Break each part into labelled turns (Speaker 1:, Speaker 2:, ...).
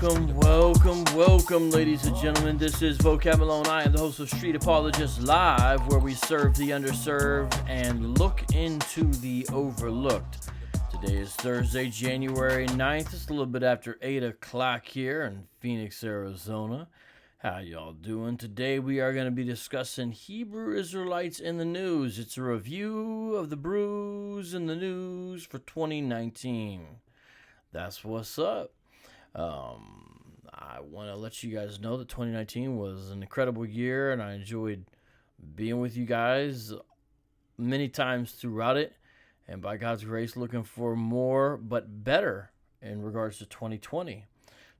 Speaker 1: Welcome, ladies and gentlemen. This is Vocab Alone. I am the host of Street Apologist Live, where we serve the underserved and look into the overlooked. Today is Thursday, January 9th. It's a little bit after 8 o'clock here in Phoenix, Arizona. How y'all doing? Today we are going to be discussing Hebrew Israelites in the news. It's a review of the brews in the news for 2019. That's what's up. I want to let you guys know that 2019 was an incredible year, and I enjoyed being with you guys many times throughout it. And by God's grace, looking for more but better in regards to 2020.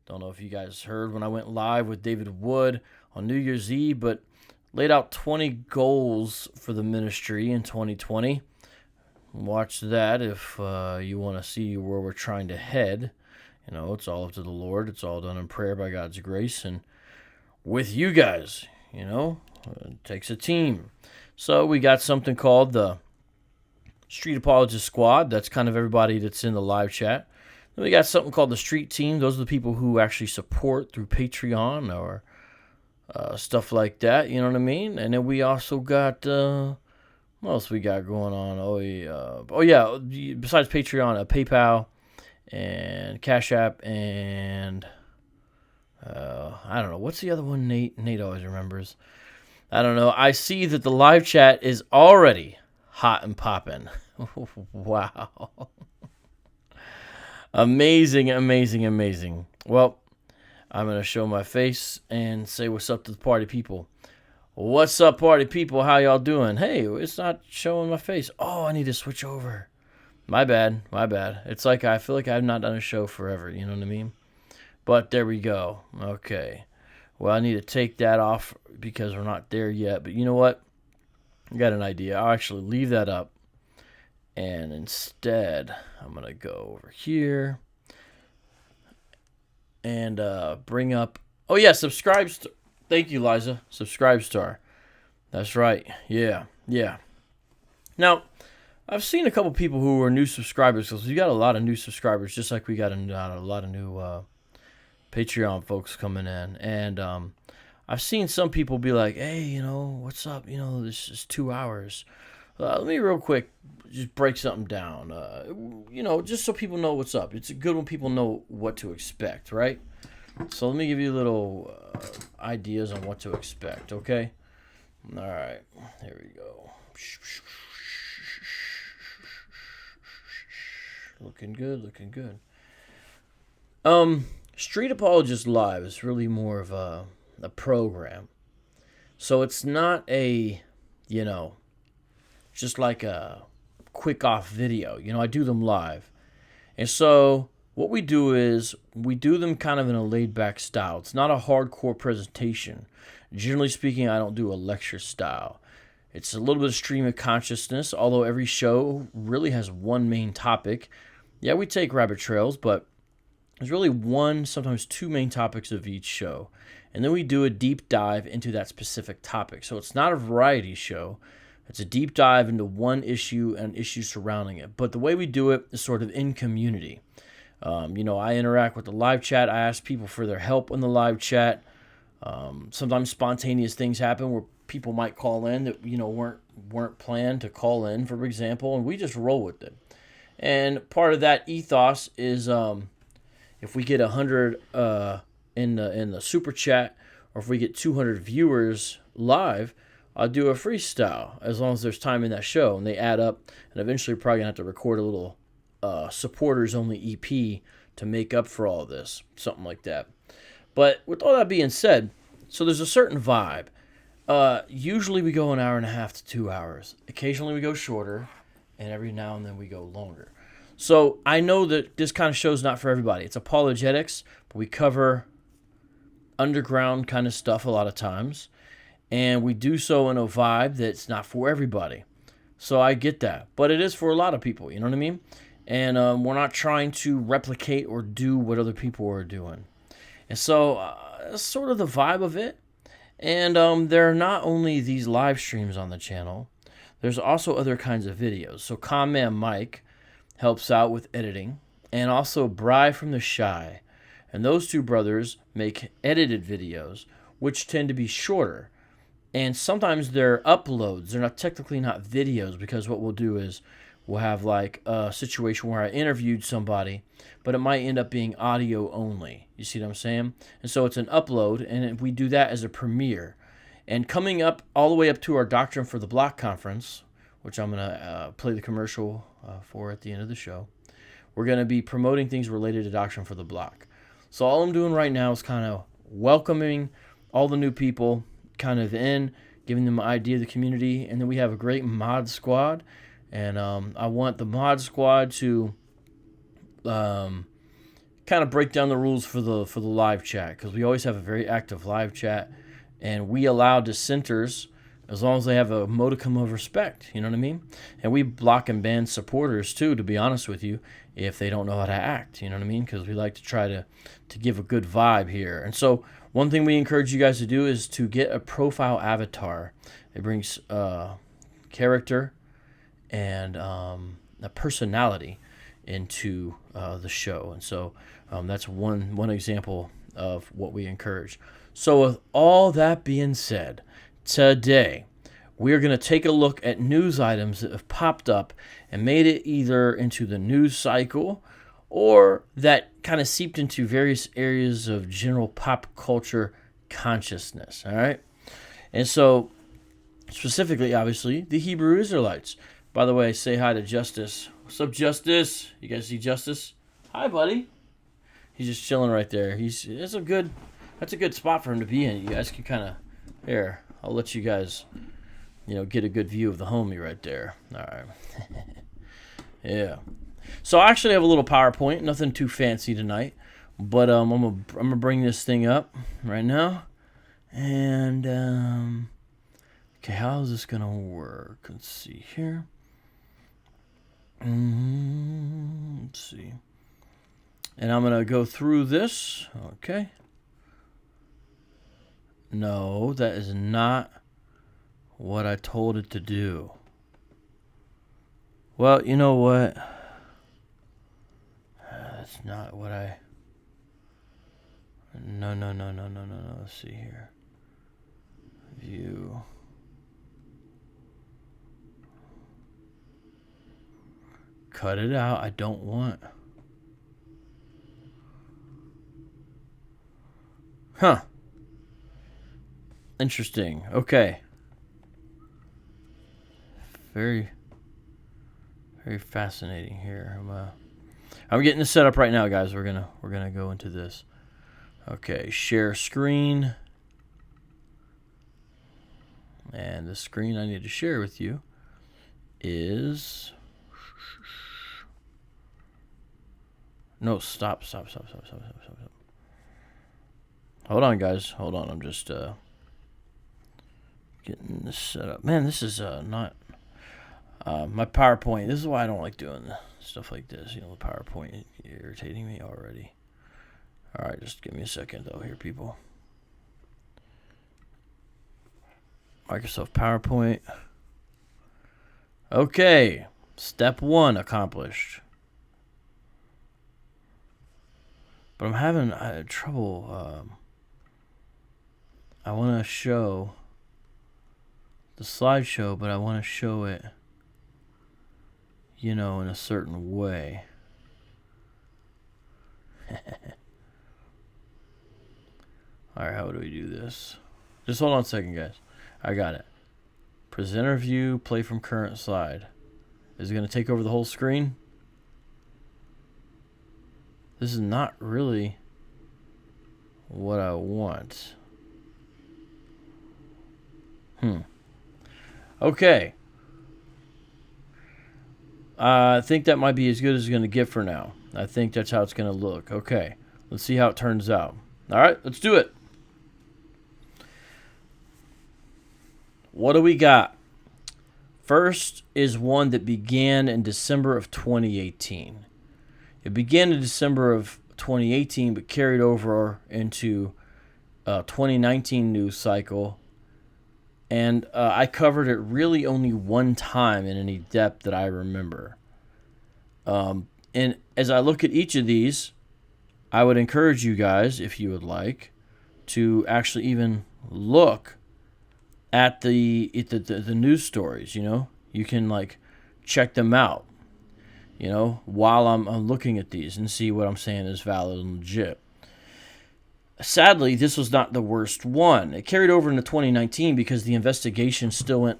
Speaker 1: Don't know if you guys heard when I went live with David Wood on New Year's Eve, but laid out 20 goals for the ministry in 2020. Watch that if you want to see where we're trying to head. You know, it's all up to the Lord. It's all done in prayer by God's grace and with you guys. You know, it takes a team. So we got something called the Street Apologist Squad. That's kind of everybody that's in the live chat. Then we got something called the Street Team. Those are the people who actually support through Patreon or stuff like that. You know what I mean? And then we also got, what else we got going on? Oh yeah. Besides Patreon, PayPal and Cash App and I don't know. What's the other one Nate always remembers? I don't know. I see that the live chat is already hot and popping. Wow. Amazing. Well, I'm going to show my face and say what's up to the party people. What's up, party people? How y'all doing? Hey, it's not showing my face. Oh, I need to switch over. My bad. It's like I feel like I've not done a show forever. You know what I mean? But there we go. Okay. Well, I need to take that off because we're not there yet. But you know what? I got an idea. I'll actually leave that up. And instead, I'm going to go over here and bring up... Oh, yeah, subscribe. Thank you, Liza. Subscribe star. That's right. Yeah. Now, I've seen a couple people who are new subscribers because we got a lot of new subscribers, just like we got a lot of new Patreon folks coming in. And I've seen some people be like, hey, you know, what's up? You know, this is 2 hours. Let me real quick just break something down, you know, just so people know what's up. It's good when people know what to expect, right? So let me give you little ideas on what to expect, okay? All right, here we go. Looking good. Street Apologist Live is really more of a program. So it's not a, you know, just like a quick off video. You know, I do them live. And so what we do is we do them kind of in a laid back style. It's not a hardcore presentation. Generally speaking, I don't do a lecture style. It's a little bit of stream of consciousness, although every show really has one main topic. Yeah, we take rabbit trails, but there's really one, sometimes two main topics of each show. And then we do a deep dive into that specific topic. So it's not a variety show. It's a deep dive into one issue and issues surrounding it. But the way we do it is sort of in community. You know, I interact with the live chat. I ask people for their help in the live chat. Sometimes spontaneous things happen where people might call in that, you know, weren't planned to call in, for example, and we just roll with it. And part of that ethos is if we get 100 in the super chat, or if we get 200 viewers live, I'll do a freestyle as long as there's time in that show, and they add up. And eventually, we're probably gonna have to record a little supporters only EP to make up for all this, something like that. But with all that being said, so there's a certain vibe. Usually, we go an hour and a half to 2 hours. Occasionally, we go shorter, and every now and then we go longer. So I know that this kind of show is not for everybody. It's apologetics, but we cover underground kind of stuff a lot of times. And we do so in a vibe that's not for everybody. So I get that. But it is for a lot of people, you know what I mean? And we're not trying to replicate or do what other people are doing. And so that's sort of the vibe of it. And there are not only these live streams on the channel, there's also other kinds of videos. So Con Man Mike helps out with editing. And also Bri from the Shy. And those two brothers make edited videos, which tend to be shorter. And sometimes they're uploads. They're technically not videos, because what we'll do is we'll have like a situation where I interviewed somebody, but it might end up being audio only. You see what I'm saying? And so it's an upload, and we do that as a premiere. And coming up all the way up to our Doctrine For The Block conference, which I'm going to play the commercial for at the end of the show, we're going to be promoting things related to Doctrine For The Block. So all I'm doing right now is kind of welcoming all the new people kind of in, giving them an idea of the community, and then we have a great mod squad, and I want the mod squad to kind of break down the rules for the live chat, because we always have a very active live chat, and we allow dissenters as long as they have a modicum of respect, you know what I mean? And we block and ban supporters too, to be honest with you, if they don't know how to act, you know what I mean? Because we like to try to give a good vibe here. And so one thing we encourage you guys to do is to get a profile avatar. It brings character and a personality into the show. And so that's one example of what we encourage. So with all that being said, today we are going to take a look at news items that have popped up and made it either into the news cycle or that kind of seeped into various areas of general pop culture consciousness. All right. And so specifically, obviously, the Hebrew Israelites. By the way, say hi to Justice. What's up, Justice? You guys see Justice? Hi, buddy. He's just chilling right there. That's a good spot for him to be in. You guys can kind of, here, I'll let you guys, get a good view of the homie right there. All right. Yeah. So I actually have a little PowerPoint, nothing too fancy tonight, but I'm gonna bring this thing up right now, and okay, how is this gonna work? Let's see here. Let's see, and I'm gonna go through this. Okay. No, that is not what I told it to do. Well, you know what? That's not what I... No. Let's see here. View. Cut it out. I don't want... Huh. Interesting. Okay. Very fascinating here. I'm getting this set up right now, guys. We're gonna go into this. Okay, share screen. And the screen I need to share with you is... No, stop. Hold on, guys. Hold on. I'm just getting this set up. Man, this is not my PowerPoint. This is why I don't like doing stuff like this. The PowerPoint is irritating me already. All right, just give me a second, though, here, people. Microsoft PowerPoint. Okay, step 1 accomplished. But I'm having trouble. I want to show the slideshow, but I want to show it, in a certain way. Alright, how do we do this? Just hold on a second, guys. I got it. Presenter view, play from current slide. Is it going to take over the whole screen? This is not really what I want. Okay. I think that might be as good as it's going to get for now. I think that's how it's going to look. Okay. Let's see how it turns out. All right, let's do it. What do we got? First is one that began in December of 2018. It began in December of 2018, but carried over into 2019 news cycle. And I covered it really only one time in any depth that I remember. And as I look at each of these, I would encourage you guys, if you would like, to actually even look at the news stories. You can like check them out. While I'm looking at these and see what I'm saying is valid and legit. Sadly, this was not the worst one. It carried over into 2019 because the investigation still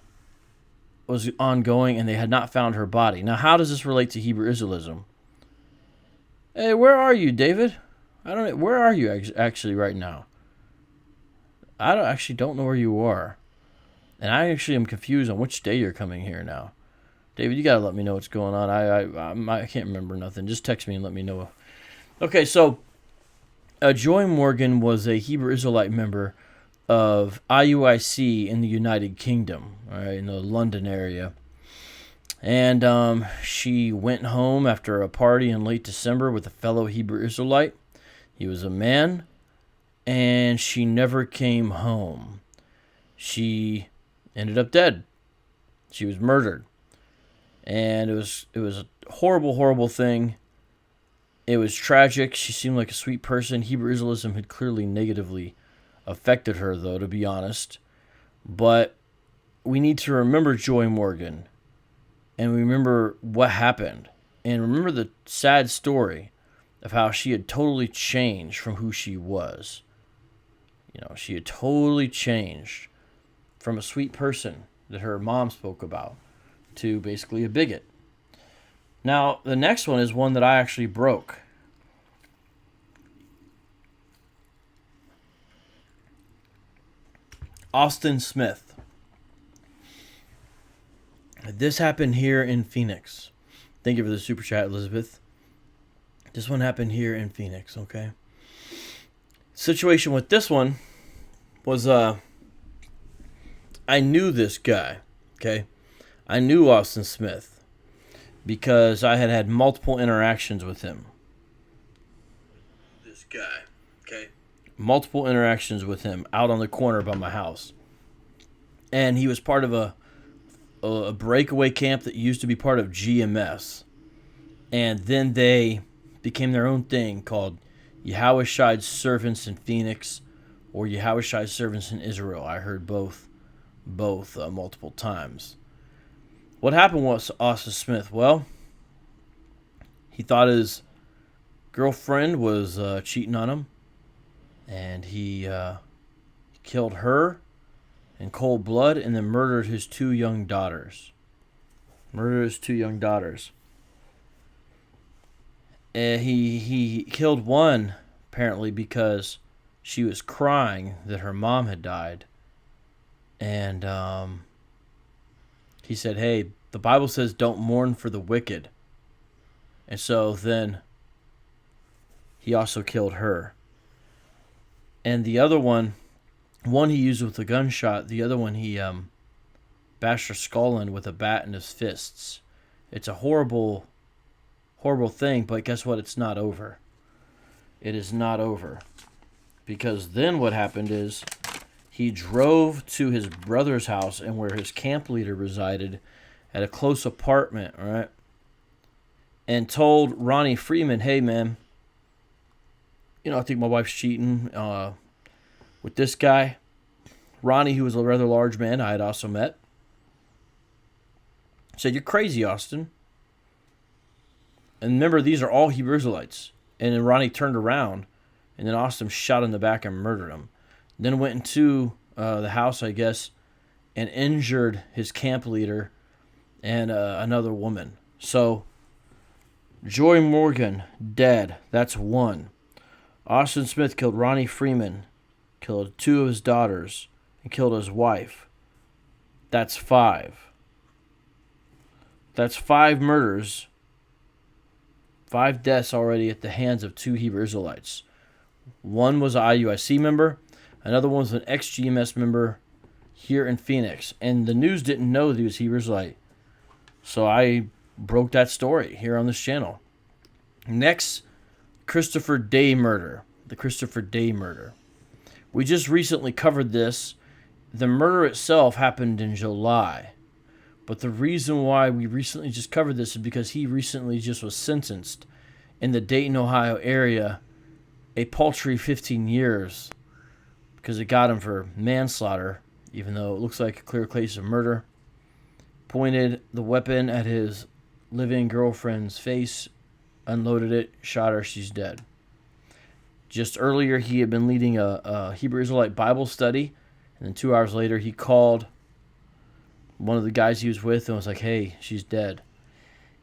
Speaker 1: was ongoing and they had not found her body. Now, how does this relate to Hebrew Israelism? Hey, where are you, David? I don't know. Where are you actually right now? I don't know where you are. And I actually am confused on which day you're coming here now. David, you got to let me know what's going on. I can't remember nothing. Just text me and let me know. Okay, so Joy Morgan was a Hebrew Israelite member of IUIC in the United Kingdom, all right, in the London area. And she went home after a party in late December with a fellow Hebrew Israelite. He was a man, and she never came home. She ended up dead. She was murdered. And it was a horrible, horrible thing. It was tragic. She seemed like a sweet person. Hebrew Israelism had clearly negatively affected her, though, to be honest. But we need to remember Joy Morgan. And remember what happened. And remember the sad story of how she had totally changed from who she was. She had totally changed from a sweet person that her mom spoke about to basically a bigot. Now, the next one is one that I actually broke. Austin Smith. This happened here in Phoenix. Thank you for the super chat, Elizabeth. This one happened here in Phoenix, okay? Situation with this one was, I knew this guy, okay? I knew Austin Smith because I had multiple interactions with him. This guy, okay? Multiple interactions with him out on the corner by my house. And he was part of a breakaway camp that used to be part of GMS. And then they became their own thing called Yahushai's Servants in Phoenix or Yahushai's Servants in Israel. I heard both multiple times. What happened was Austin Smith, well, he thought his girlfriend was cheating on him, and he killed her in cold blood and then murdered his two young daughters. And he killed one, apparently, because she was crying that her mom had died. And he said, hey, the Bible says don't mourn for the wicked. And so then he also killed her. And the other one he used with a gunshot. The other one he bashed her skull in with a bat in his fists. It's a horrible, horrible thing, but guess what? It's not over. It is not over. Because then what happened is he drove to his brother's house and where his camp leader resided at a close apartment, all right? And told Ronnie Freeman, hey, man, I think my wife's cheating with this guy. Ronnie, who was a rather large man I had also met, said, you're crazy, Austin. And remember, these are all Hebrew Israelites. And then Ronnie turned around, and then Austin shot in the back and murdered him. Then went into the house, I guess, and injured his camp leader and another woman. So, Joy Morgan, dead. That's one. Austin Smith killed Ronnie Freeman, killed two of his daughters, and killed his wife. That's 5. That's 5 murders. 5 deaths already at the hands of 2 Hebrew Israelites. One was an IUIC member. Another one was an ex-GMS member here in Phoenix. And the news didn't know that he was Hebrew Israelite. So I broke that story here on this channel. Next, Christopher Day murder. The Christopher Day murder. We just recently covered this. The murder itself happened in July. But the reason why we recently just covered this is because he recently just was sentenced in the Dayton, Ohio area a paltry 15 years because it got him for manslaughter, even though it looks like a clear case of murder. Pointed the weapon at his living girlfriend's face, unloaded it, shot her, she's dead. Just earlier, he had been leading a Hebrew Israelite Bible study, and then 2 hours later, he called one of the guys he was with and was like, hey, she's dead.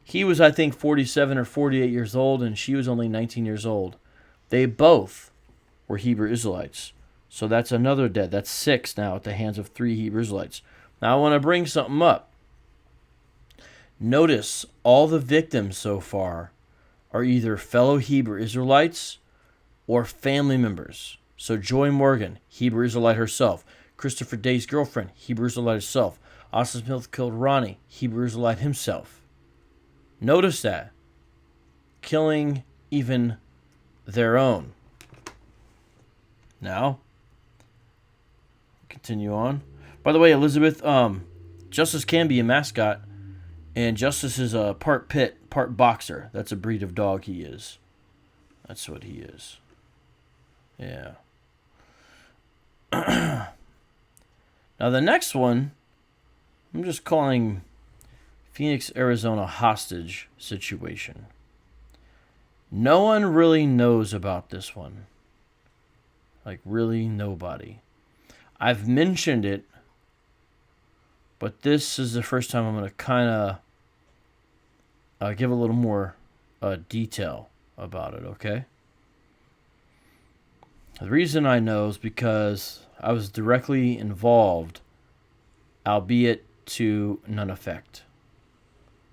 Speaker 1: He was, I think, 47 or 48 years old, and she was only 19 years old. They both were Hebrew Israelites. So that's another dead. That's 6 now at the hands of 3 Hebrew Israelites. Now I want to bring something up. Notice all the victims so far are either fellow Hebrew Israelites or family members. So Joy Morgan, Hebrew Israelite herself. Christopher Day's girlfriend, Hebrew Israelite herself. Austin Smith killed Ronnie, Hebrew Israelite himself. Notice that. Killing even their own. Now, continue on. By the way, Elizabeth, Justice can be a mascot, and Justice is a part pit, part boxer. That's a breed of dog he is. That's what he is. Yeah. Now, the next one, I'm just calling Phoenix, Arizona hostage situation. No one really knows about this one. Like, really nobody. I've mentioned it, but this is the first time I'm going to kind of give a little more detail about it, okay? The reason I know is because I was directly involved, albeit to none effect.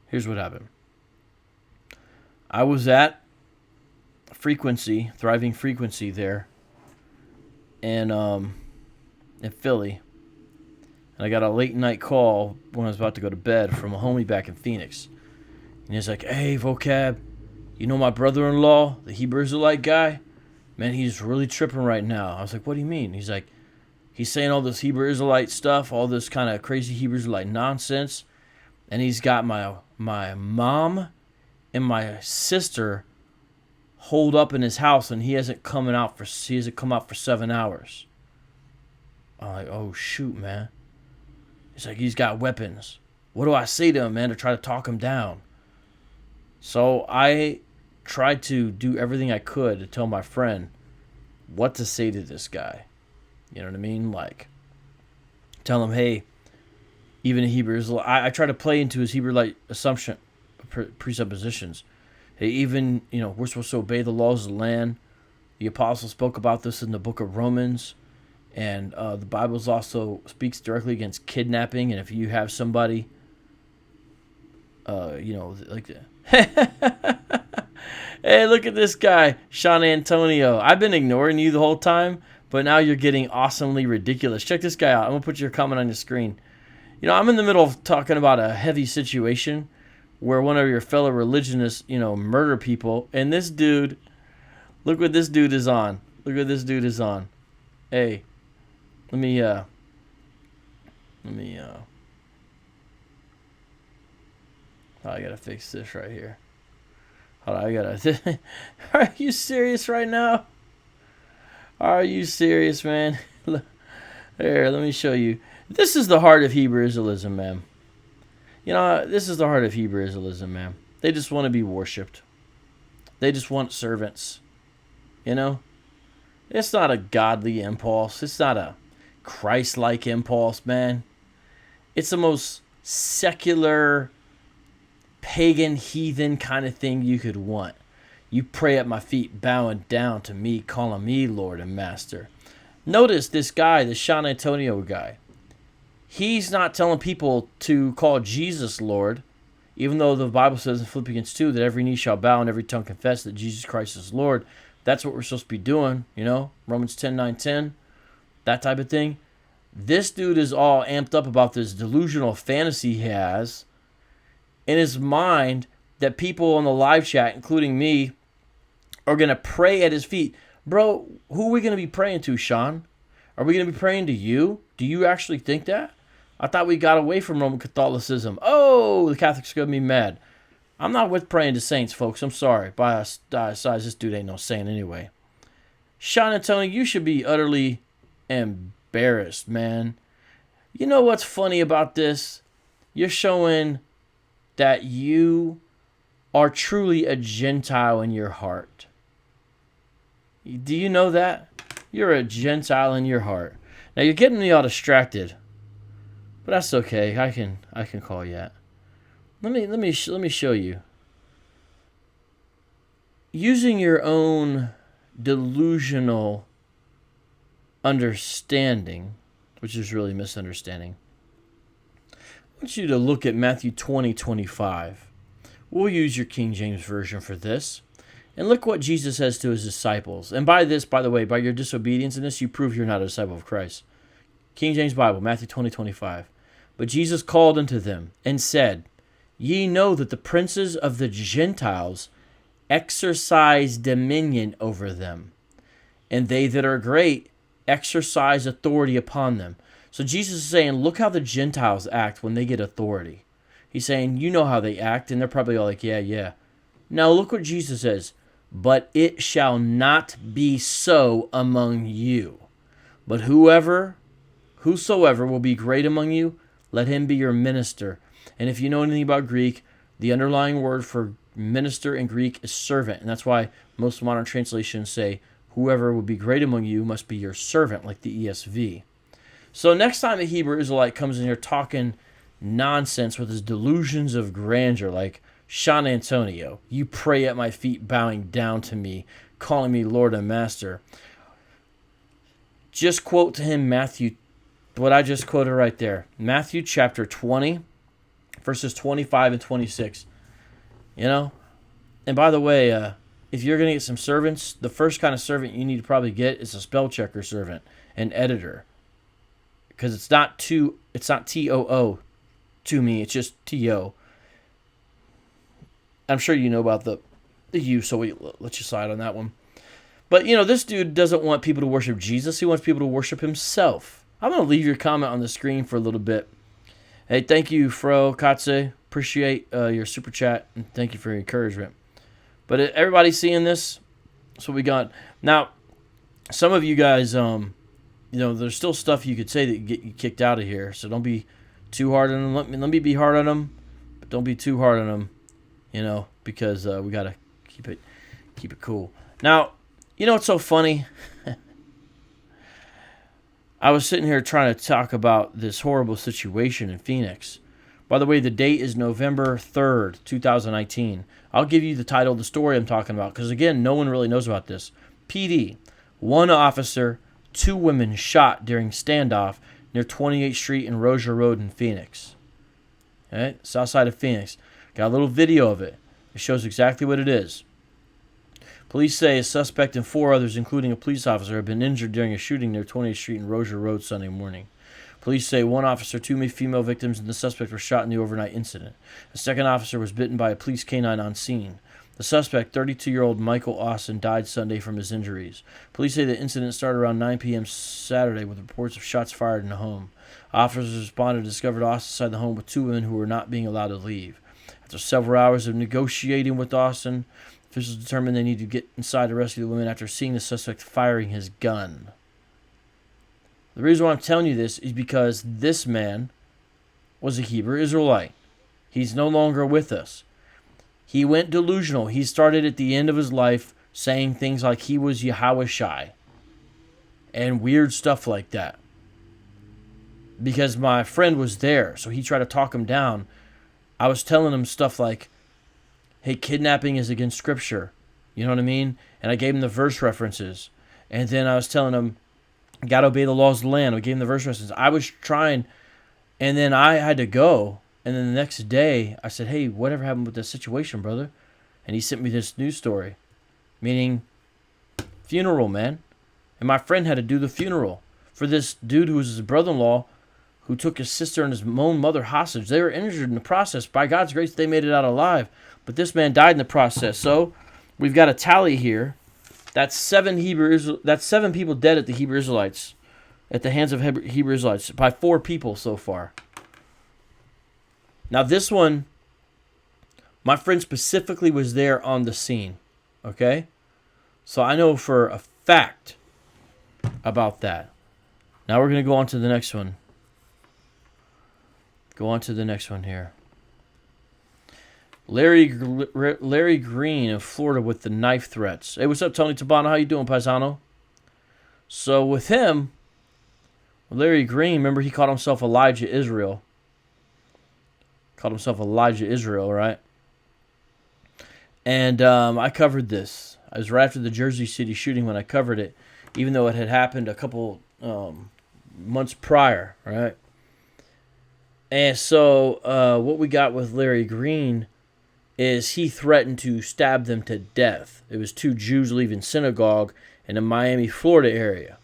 Speaker 1: Here's what happened. I was at Frequency, Thriving Frequency there, and in Philly, and I got a late night call when I was about to go to bed from a homie back in Phoenix, and he's like, "Hey, Vocab, you know my brother-in-law, the Hebrew Israelite guy? Man, he's really tripping right now." I was like, "What do you mean?" He's like, he's saying all this Hebrew Israelite stuff, all this kind of crazy Hebrew Israelite nonsense, and he's got my mom and my sister holed up in his house, and he hasn't come out for 7 hours. I'm like, oh shoot, man. He's like, he's got weapons. What do I say to him, man, to try to talk him down? So I tried to do everything I could to tell my friend what to say to this guy. You know what I mean? Like, tell him, hey, even a Hebrew Israelite, I try to play into his Hebrewite assumption, presuppositions. Hey, even, we're supposed to obey the laws of the land. The apostle spoke about this in the book of Romans. And the Bible also speaks directly against kidnapping. And if you have somebody, like hey, look at this guy, Sean Antonio. I've been ignoring you the whole time, but now you're getting awesomely ridiculous. Check this guy out. I'm going to put your comment on your screen. I'm in the middle of talking about a heavy situation where one of your fellow religionists, murder people. And this dude, look what this dude is on. Look what this dude is on. Hey, let me oh, I gotta fix this right here. Hold on, are you serious right now? Are you serious, man? Here, let me show you. This is the heart of Hebrew Israelism, man. This is the heart of Hebrew Israelism, man. They just want to be worshipped. They just want servants. It's not a godly impulse. It's not a Christ-like impulse, man. It's the most secular, pagan, heathen kind of thing you could want. You pray at my feet, bowing down to me, calling me Lord and Master. Notice this guy, the Sean Antonio guy. He's not telling people to call Jesus Lord, even though the Bible says in Philippians 2 that every knee shall bow and every tongue confess that Jesus Christ is Lord. That's what we're supposed to be doing, Romans 10:9-10, that type of thing. This dude is all amped up about this delusional fantasy he has in his mind that people on the live chat, including me, are going to pray at his feet. Bro, who are we going to be praying to, Sean? Are we going to be praying to you? Do you actually think that? I thought we got away from Roman Catholicism. Oh, the Catholics are going to be mad. I'm not with praying to saints, folks. I'm sorry. Besides, this dude ain't no saint anyway. Sean and Tony, you should be utterly embarrassed, man. You know what's funny about this? You're showing that you are truly a Gentile in your heart. Do you know that? You're a Gentile in your heart. Now you're getting me all distracted, but that's okay. I can call you that. Let me show you. Using your own delusional understanding, which is really misunderstanding. I want you to look at Matthew 20:25. We'll use your King James Version for this. And look what Jesus says to his disciples. And by this, by the way, by your disobedience in this, you prove you're not a disciple of Christ. King James Bible, Matthew 20:25. But Jesus called unto them and said, Ye know that the princes of the Gentiles exercise dominion over them, and they that are great exercise authority upon them. So Jesus is saying, look how the Gentiles act when they get authority. He's saying, you know how they act, and they're probably all like, yeah. Now look what Jesus says. But it shall not be so among you. But whosoever will be great among you, let him be your minister. And if you know anything about Greek, the underlying word for minister in Greek is servant. And that's why most modern translations say, whoever will be great among you must be your servant, like the ESV. So next time a Hebrew Israelite comes in here talking nonsense with his delusions of grandeur, like Sean Antonio, you pray at my feet, bowing down to me, calling me Lord and Master. Just quote to him Matthew, what I just quoted right there. Matthew chapter 20, verses 25 and 26. You know? And by the way, if you're going to get some servants, the first kind of servant you need to probably get is a spell checker servant, an editor. Because it's not T-O-O to me, it's just T-O. I'm sure you know about the U, so we let you slide on that one. But, this dude doesn't want people to worship Jesus. He wants people to worship himself. I'm going to leave your comment on the screen for a little bit. Hey, thank you, Fro Katse. Appreciate your super chat, and thank you for your encouragement. But everybody seeing this? That's what we got. Now, some of you guys, there's still stuff you could say that get you kicked out of here, so don't be too hard on them. Let me be hard on them, but don't be too hard on them. Because we gotta keep it cool. Now, what's so funny? I was sitting here trying to talk about this horrible situation in Phoenix. By the way, the date is November 3rd, 2019. I'll give you the title of the story I'm talking about, because again, no one really knows about this. PD, 1 officer, 2 women shot during standoff near 28th Street and Rozier Road in Phoenix. Okay, south side of Phoenix. Got a little video of it. It shows exactly what it is. Police say a suspect and 4 others, including a police officer, have been injured during a shooting near 28th Street and Rozier Road Sunday morning. Police say 1 officer, 2 female victims, and the suspect were shot in the overnight incident. A second officer was bitten by a police canine on scene. The suspect, 32-year-old Michael Austin, died Sunday from his injuries. Police say the incident started around 9 p.m. Saturday with reports of shots fired in the home. Officers responded and discovered Austin inside the home with 2 women who were not being allowed to leave. After several hours of negotiating with Austin, officials determined they needed to get inside to rescue the women after seeing the suspect firing his gun. The reason why I'm telling you this is because this man was a Hebrew Israelite. He's no longer with us. He went delusional. He started at the end of his life saying things like he was Yahushai and weird stuff like that. Because my friend was there, so he tried to talk him down. I was telling him stuff like, hey, kidnapping is against Scripture. You know what I mean? And I gave him the verse references. And then I was telling him, got to obey the laws of the land. I gave him the verse references. I was trying, and then I had to go. And then the next day, I said, hey, whatever happened with this situation, brother? And he sent me this news story, meaning funeral, man. And my friend had to do the funeral for this dude who was his brother-in-law who took his sister and his own mother hostage. They were injured in the process. By God's grace, they made it out alive. But this man died in the process. So we've got a tally here. That's 7 people dead at the Hebrew Israelites, at the hands of Hebrew Israelites, by 4 people so far. Now this one, my friend specifically was there on the scene. Okay? So I know for a fact about that. Now we're going to go on to the next one. Go on to the next one here. Larry Green in Florida with the knife threats. Hey, what's up, Tony Tabana? How you doing, Paisano? So with him, Larry Green, remember he called himself Elijah Israel. Called himself Elijah Israel, right? And I covered this. I was right after the Jersey City shooting when I covered it, even though it had happened a couple months prior, right? And so what we got with Larry Green is he threatened to stab them to death. It was 2 Jews leaving synagogue in the Miami, Florida area.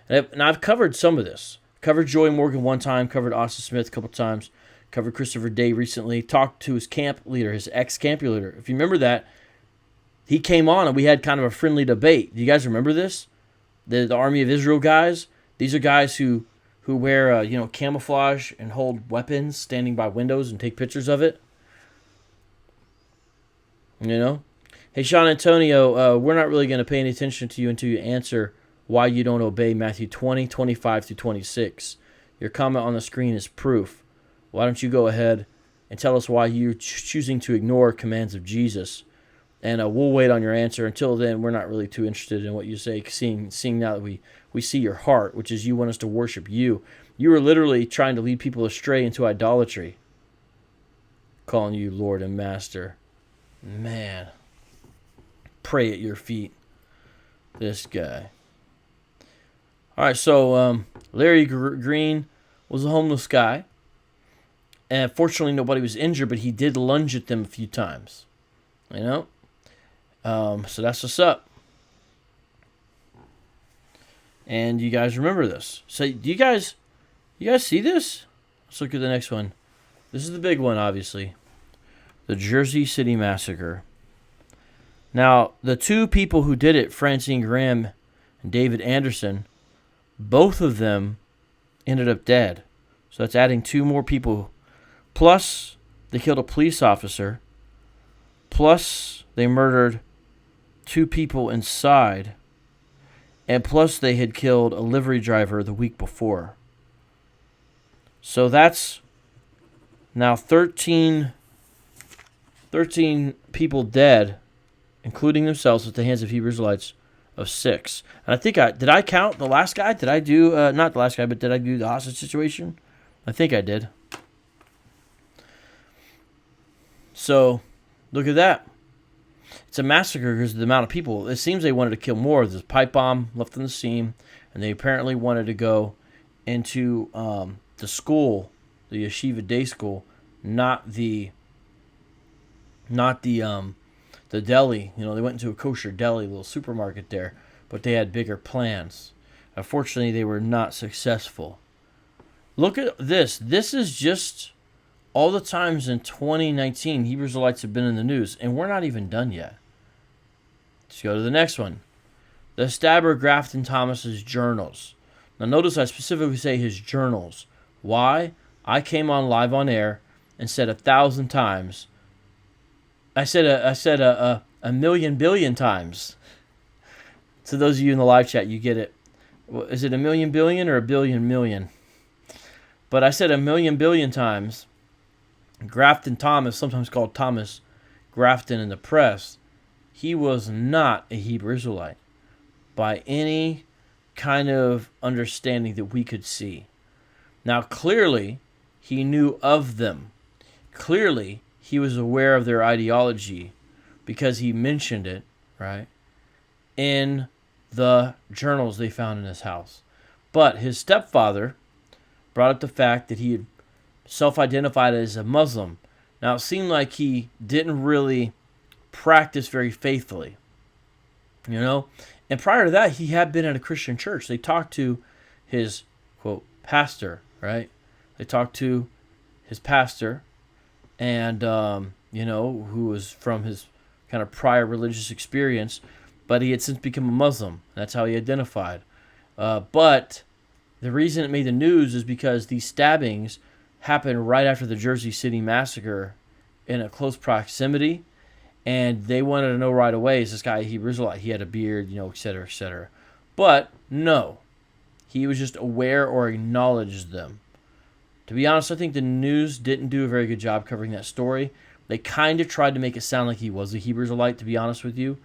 Speaker 1: And I've covered some of this. Covered Joy Morgan one time, covered Austin Smith a couple times, covered Christopher Day recently, talked to his camp leader, his ex-camp leader. If you remember that, he came on and we had kind of a friendly debate. Do you guys remember this? The Army of Israel guys? These are guys who wear camouflage and hold weapons standing by windows and take pictures of it. You know? Hey, Sean Antonio, we're not really going to pay any attention to you until you answer why you don't obey Matthew 20, 25 through 26. Your comment on the screen is proof. Why don't you go ahead and tell us why you're choosing to ignore commands of Jesus? And we'll wait on your answer. Until then, we're not really too interested in what you say, seeing now that we see your heart, which is you want us to worship you. You are literally trying to lead people astray into idolatry, calling you Lord and Master. Man, pray at your feet. This guy. All right, so Larry Green was a homeless guy. And fortunately, nobody was injured, but he did lunge at them a few times. You know? So that's what's up. And you guys remember this. So do you guys see this? Let's look at the next one. This is the big one, obviously. The Jersey City Massacre. Now, the 2 people who did it, Francine Graham and David Anderson, both of them ended up dead. So that's adding 2 more people. Plus, they killed a police officer. Plus, they murdered 2 people inside. And plus, they had killed a livery driver the week before. So that's now 13 people dead, including themselves at the hands of Hebrew Israelites, of 6. And I think did I count the last guy? Did I do, not the last guy, but did I do the hostage situation? I think I did. So, look at that. It's a massacre because of the amount of people. It seems they wanted to kill more. There's a pipe bomb left on the scene, and they apparently wanted to go into the school, the yeshiva day school, not the deli. You know, they went into a kosher deli, little supermarket there, but they had bigger plans. Unfortunately, they were not successful. Look at this. This is just all the times in 2019 Hebrew Israelites have been in the news, and we're not even done yet. Let's go to the next one. The stabber Grafton Thomas's journals. Now notice I specifically say his journals. Why? I came on live on air and said 1,000 times. I said a million billion times. To those of you in the live chat, you get it. Is it a million billion or a billion million? But I said a million billion times. Grafton Thomas, sometimes called Thomas Grafton in the press, he was not a Hebrew Israelite by any kind of understanding that we could see. Now, clearly, he knew of them. Clearly, he was aware of their ideology because he mentioned it, right, in the journals they found in his house. But his stepfather brought up the fact that he had self-identified as a Muslim. Now, it seemed like he didn't really practice very faithfully, you know. And prior to that, he had been at a Christian church. They talked to his, quote, pastor, right? They talked to his pastor and, who was from his kind of prior religious experience, but he had since become a Muslim. That's how he identified. But the reason it made the news is because these stabbings happened right after the Jersey City Massacre in a close proximity, And they wanted to know right away, is this guy a Hebrew Israelite? He had a beard, et cetera, et cetera. But no, he was just aware or acknowledged them. To be honest, I think the news didn't do a very good job covering that story. They kind of tried to make it sound like he was a Hebrew Israelite, to be honest with you.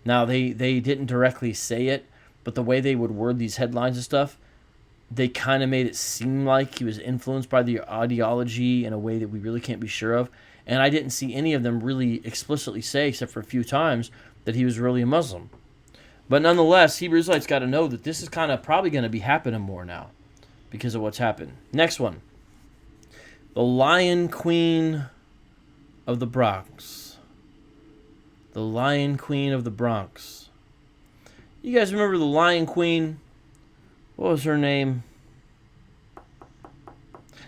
Speaker 1: Now, they didn't directly say it, but the way they would word these headlines and stuff, they kind of made it seem like he was influenced by the ideology in a way that we really can't be sure of. And I didn't see any of them really explicitly say, except for a few times, that he was really a Muslim. But nonetheless, Hebrew Israelites got to know that this is kind of probably going to be happening more now because of what's happened. Next one. The Lion Queen of the Bronx. The Lion Queen of the Bronx. You guys remember the Lion Queen? What was her name?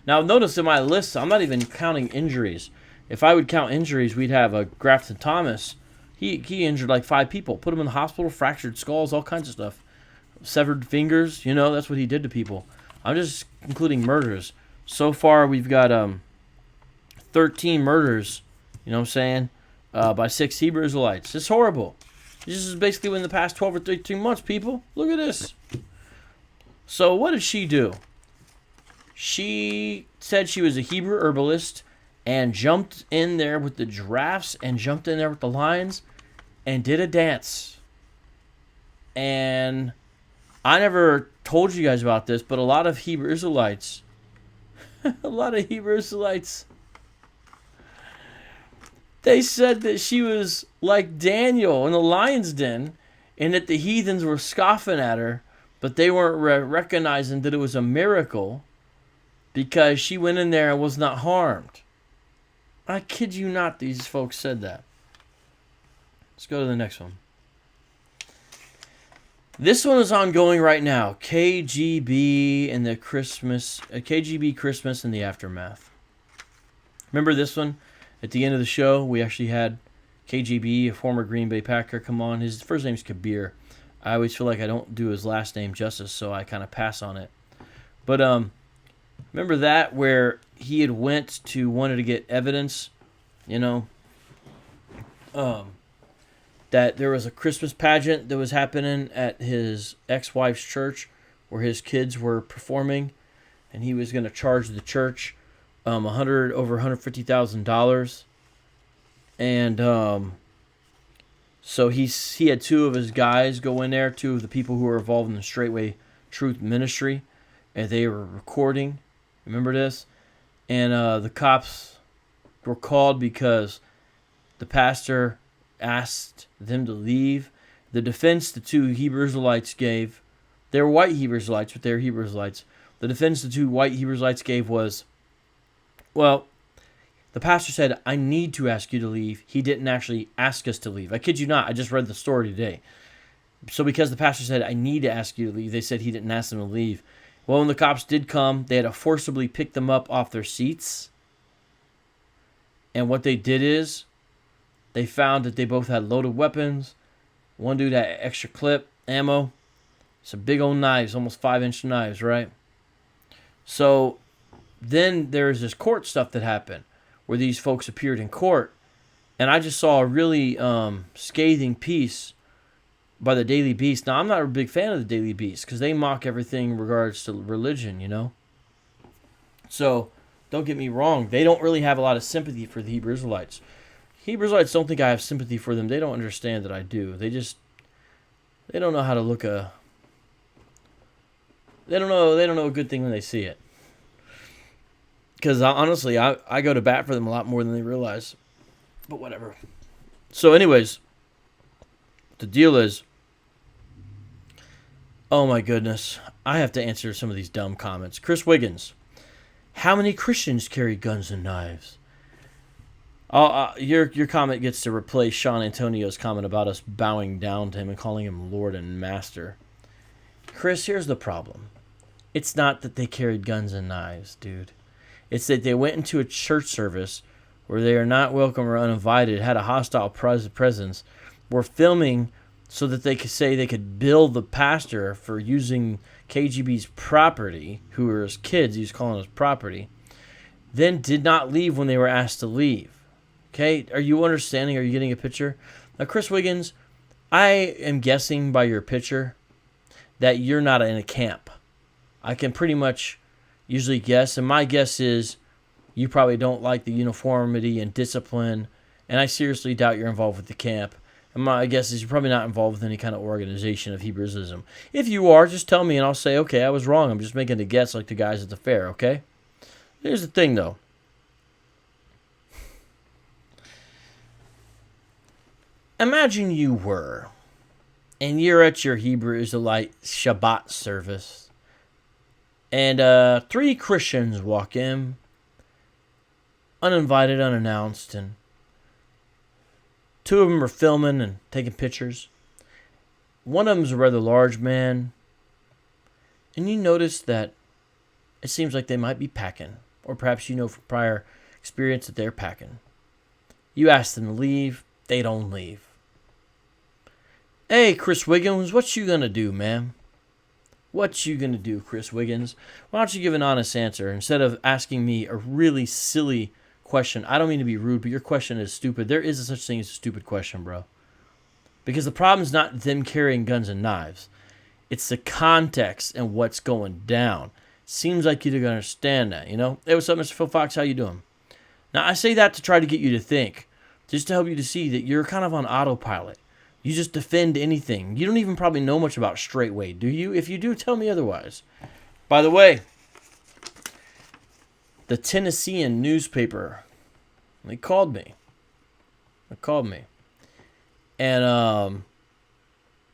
Speaker 1: Now, notice in my list, I'm not even counting injuries. If I would count injuries, we'd have Grafton Thomas. He injured like 5 people. Put him in the hospital, fractured skulls, all kinds of stuff. Severed fingers, that's what he did to people. I'm just including murders. So far, we've got 13 murders, by 6 Hebrew Israelites. It's horrible. This is basically within the past 12 or 13 months, people. Look at this. So what did she do? She said she was a Hebrew herbalist and jumped in there with the giraffes and jumped in there with the lions and did a dance. And I never told you guys about this, but a lot of Hebrew Israelites, they said that she was like Daniel in the lion's den and that the heathens were scoffing at her, but they weren't recognizing that it was a miracle because she went in there and was not harmed. I kid you not, these folks said that. Let's go to the next one. This one is ongoing right now. KGB and the KGB Christmas and the aftermath. Remember this one? At the end of the show, we actually had KGB, a former Green Bay Packer, come on. His first name's Kabir. I always feel like I don't do his last name justice, so I kind of pass on it. But remember that where he had wanted to get evidence, that there was a Christmas pageant that was happening at his ex-wife's church where his kids were performing, and he was going to charge the church over $150,000, and so he had 2 of his guys go in there, 2 of the people who were involved in the Straightway Truth Ministry, and they were recording. Remember this? And the cops were called because the pastor asked them to leave. The defense the 2 Hebrew Israelites gave, they were white Hebrew Israelites, but they were Hebrew Israelites. The defense the 2 white Hebrew Israelites gave was, well, the pastor said, I need to ask you to leave. He didn't actually ask us to leave. I kid you not. I just read the story today. So because the pastor said, I need to ask you to leave, they said he didn't ask them to leave. Well, when the cops did come, they had to forcibly pick them up off their seats. And what they did is, they found that they both had loaded weapons. One dude had extra clip, ammo. Some big old knives, almost 5-inch knives, right? So then there's this court stuff that happened where these folks appeared in court. And I just saw a really scathing piece by the Daily Beast. Now, I'm not a big fan of the Daily Beast because they mock everything in regards to religion, So, don't get me wrong. They don't really have a lot of sympathy for the Hebrew Israelites. Hebrew Israelites don't think I have sympathy for them. They don't understand that I do. They don't know how to look They don't know a good thing when they see it. Because honestly, I go to bat for them a lot more than they realize. But whatever. So anyways, the deal is, oh my goodness, I have to answer some of these dumb comments. Chris Wiggins, how many Christians carry guns and knives? Your comment gets to replace Sean Antonio's comment about us bowing down to him and calling him Lord and Master. Chris, here's the problem. It's not that they carried guns and knives, dude. It's that they went into a church service where they are not welcome or uninvited, had a hostile presence, were filming so that they could say they could bill the pastor for using KGB's property, who were his kids, he was calling his property, then did not leave when they were asked to leave. Okay, are you understanding? Are you getting a picture? Now, Chris Wiggins, I am guessing by your picture that you're not in a camp. I can pretty much usually guess, and my guess is you probably don't like the uniformity and discipline, and I seriously doubt you're involved with the camp. And my guess is you're probably not involved with any kind of organization of Hebrew Israelism. If you are, just tell me, and I'll say, okay, I was wrong. I'm just making a guess like the guys at the fair, okay? Here's the thing, though. Imagine you were, and you're at your Hebrew Israelite Shabbat service, and 3 Christians walk in, uninvited, unannounced, and 2 of them are filming and taking pictures. One of them's a rather large man, and you notice that it seems like they might be packing, or perhaps you know from prior experience that they're packing. You ask them to leave, they don't leave. Hey, Chris Wiggins, what you gonna do, man? What you gonna do, Chris Wiggins? Why don't you give an honest answer instead of asking me a really silly question? I don't mean to be rude, but your question is stupid. There is a such thing as a stupid question, bro. Because the problem is not them carrying guns and knives. It's the context and what's going down. Seems like you don't understand that, you know? Hey, what's up, Mr. Phil Fox? How you doing? Now, I say that to try to get you to think, just to help you to see that you're kind of on autopilot. You just defend anything. You don't even probably know much about straightway, do you? If you do, tell me otherwise. By the way, the Tennessean newspaper, they called me. And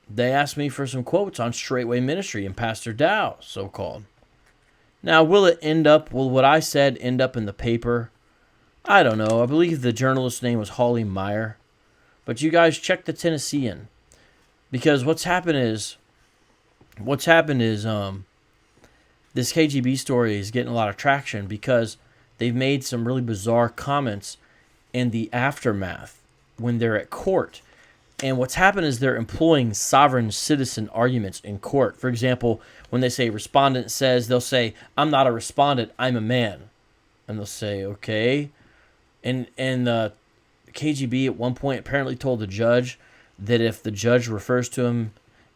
Speaker 1: they asked me for some quotes on straightway ministry and Pastor Dow, so-called. Now, will what I said end up in the paper? I don't know. I believe the journalist's name was Holly Meyer. But you guys check the Tennessean, because what's happened is this KGB story is getting a lot of traction because they've made some really bizarre comments in the aftermath when they're at court. And what's happened is they're employing sovereign citizen arguments in court. For example, when they say respondent says, they'll say, I'm not a respondent, I'm a man. And they'll say, okay. And the KGB at one point apparently told the judge that if the judge refers to him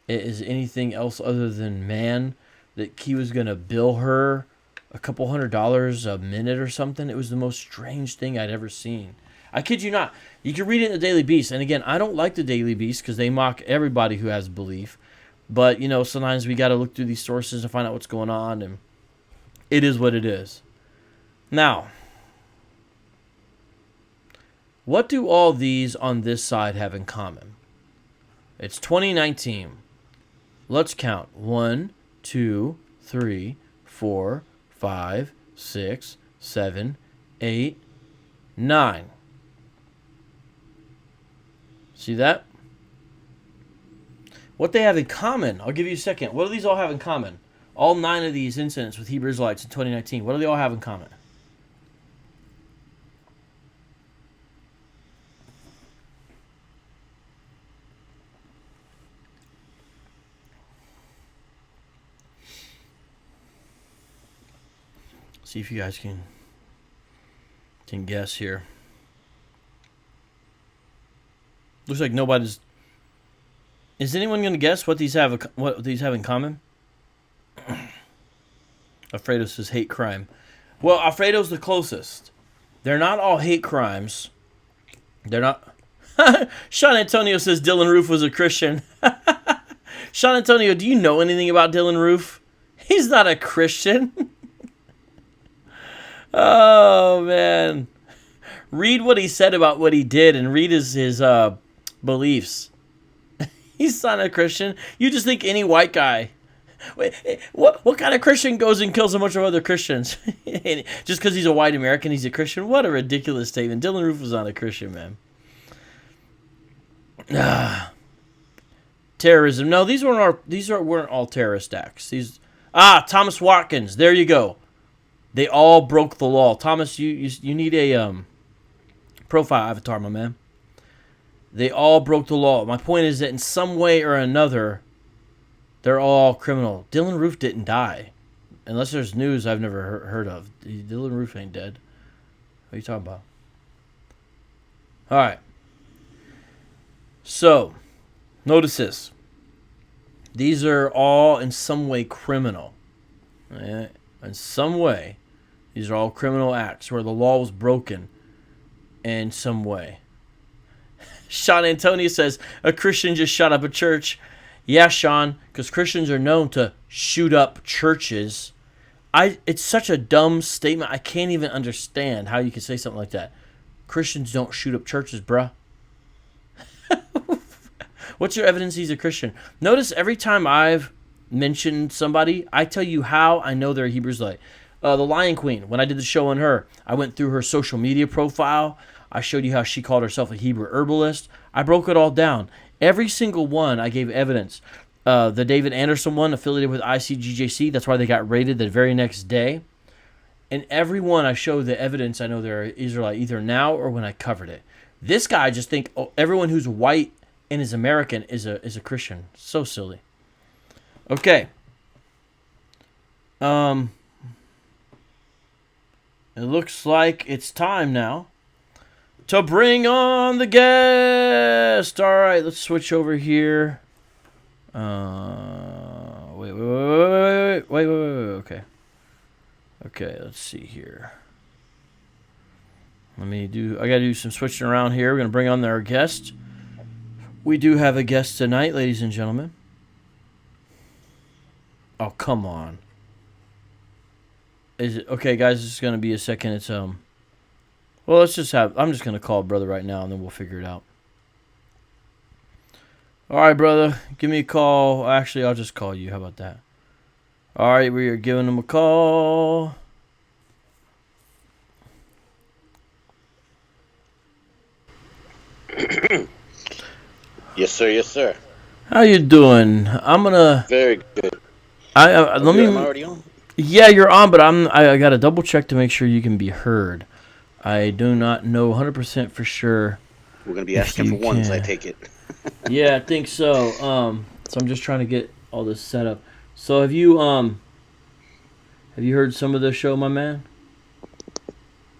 Speaker 1: as anything else other than man, that he was going to bill her a couple $100 a minute or something. It was the most strange thing I'd ever seen. I kid you not. You can read it in the Daily Beast. And again, I don't like the Daily Beast because they mock everybody who has belief. But, you know, sometimes we got to look through these sources and find out what's going on. And it is what it is. Now, what do all these on this side have in common? It's 2019. Let's count. 1, 2, 3, 4, 5, 6, 7, 8, 9. See that? What they have in common, I'll give you a second. What do these all have in common? All 9 of these incidents with Hebrew Israelites in 2019, what do they all have in common? See if you guys can guess here. Looks like nobody's. Is anyone going to guess what these have in common? Alfredo says hate crime. Well, Alfredo's the closest. They're not all hate crimes. They're not. Sean Antonio says Dylan Roof was a Christian. Sean Antonio, do you know anything about Dylan Roof? He's not a Christian. Oh, man. Read what he said about what he did and read his beliefs. He's not a Christian. You just think any white guy. Wait, what kind of Christian goes and kills a bunch of other Christians? Just because he's a white American, he's a Christian? What a ridiculous statement. Dylan Roof was not a Christian, man. Terrorism. No, these weren't all terrorist acts. Thomas Watkins. There you go. They all broke the law. Thomas, you need a profile avatar, my man. They all broke the law. My point is that in some way or another, they're all criminal. Dylan Roof didn't die. Unless there's news I've never heard of. Dylan Roof ain't dead. What are you talking about? All right. So, notice this. These are all in some way criminal. In some way, these are all criminal acts where the law was broken in some way. Sean Antonio says, a Christian just shot up a church. Yeah, Sean, because Christians are known to shoot up churches. It's such a dumb statement. I can't even understand how you can say something like that. Christians don't shoot up churches, bruh. What's your evidence he's a Christian? Notice every time I've mentioned somebody, I tell you how I know they're a Hebrew Israelite. The Lion Queen, when I did the show on her, I went through her social media profile. I showed you how she called herself a Hebrew herbalist. I broke it all down. Every single one, I gave evidence. The David Anderson one, affiliated with ICGJC, that's why they got raided the very next day. And every one, I showed the evidence I know they're Israelite, either now or when I covered it. This guy, I just think everyone who's white and is American is a Christian. So silly. Okay. It looks like it's time now to bring on the guest. All right, let's switch over here. Wait. Okay, let's see here. I gotta do some switching around here. We're gonna bring on our guest. We do have a guest tonight, ladies and gentlemen. Oh, come on. Is it okay, guys? This is gonna be a second. It's well, I'm just gonna call brother right now, and then we'll figure it out. All right, brother, give me a call. Actually, I'll just call you. How about that? All right, we are giving him a call.
Speaker 2: Yes, sir. Yes, sir.
Speaker 1: How you doing? I'm gonna.
Speaker 2: Very good.
Speaker 1: Let me.
Speaker 2: I'm already on.
Speaker 1: Yeah, you're on, but I gotta double check to make sure you can be heard. I do not know 100% for sure.
Speaker 2: We're gonna be asking for ones, I take it.
Speaker 1: Yeah, I think so. So I'm just trying to get all this set up. So have you heard some of the show, my man?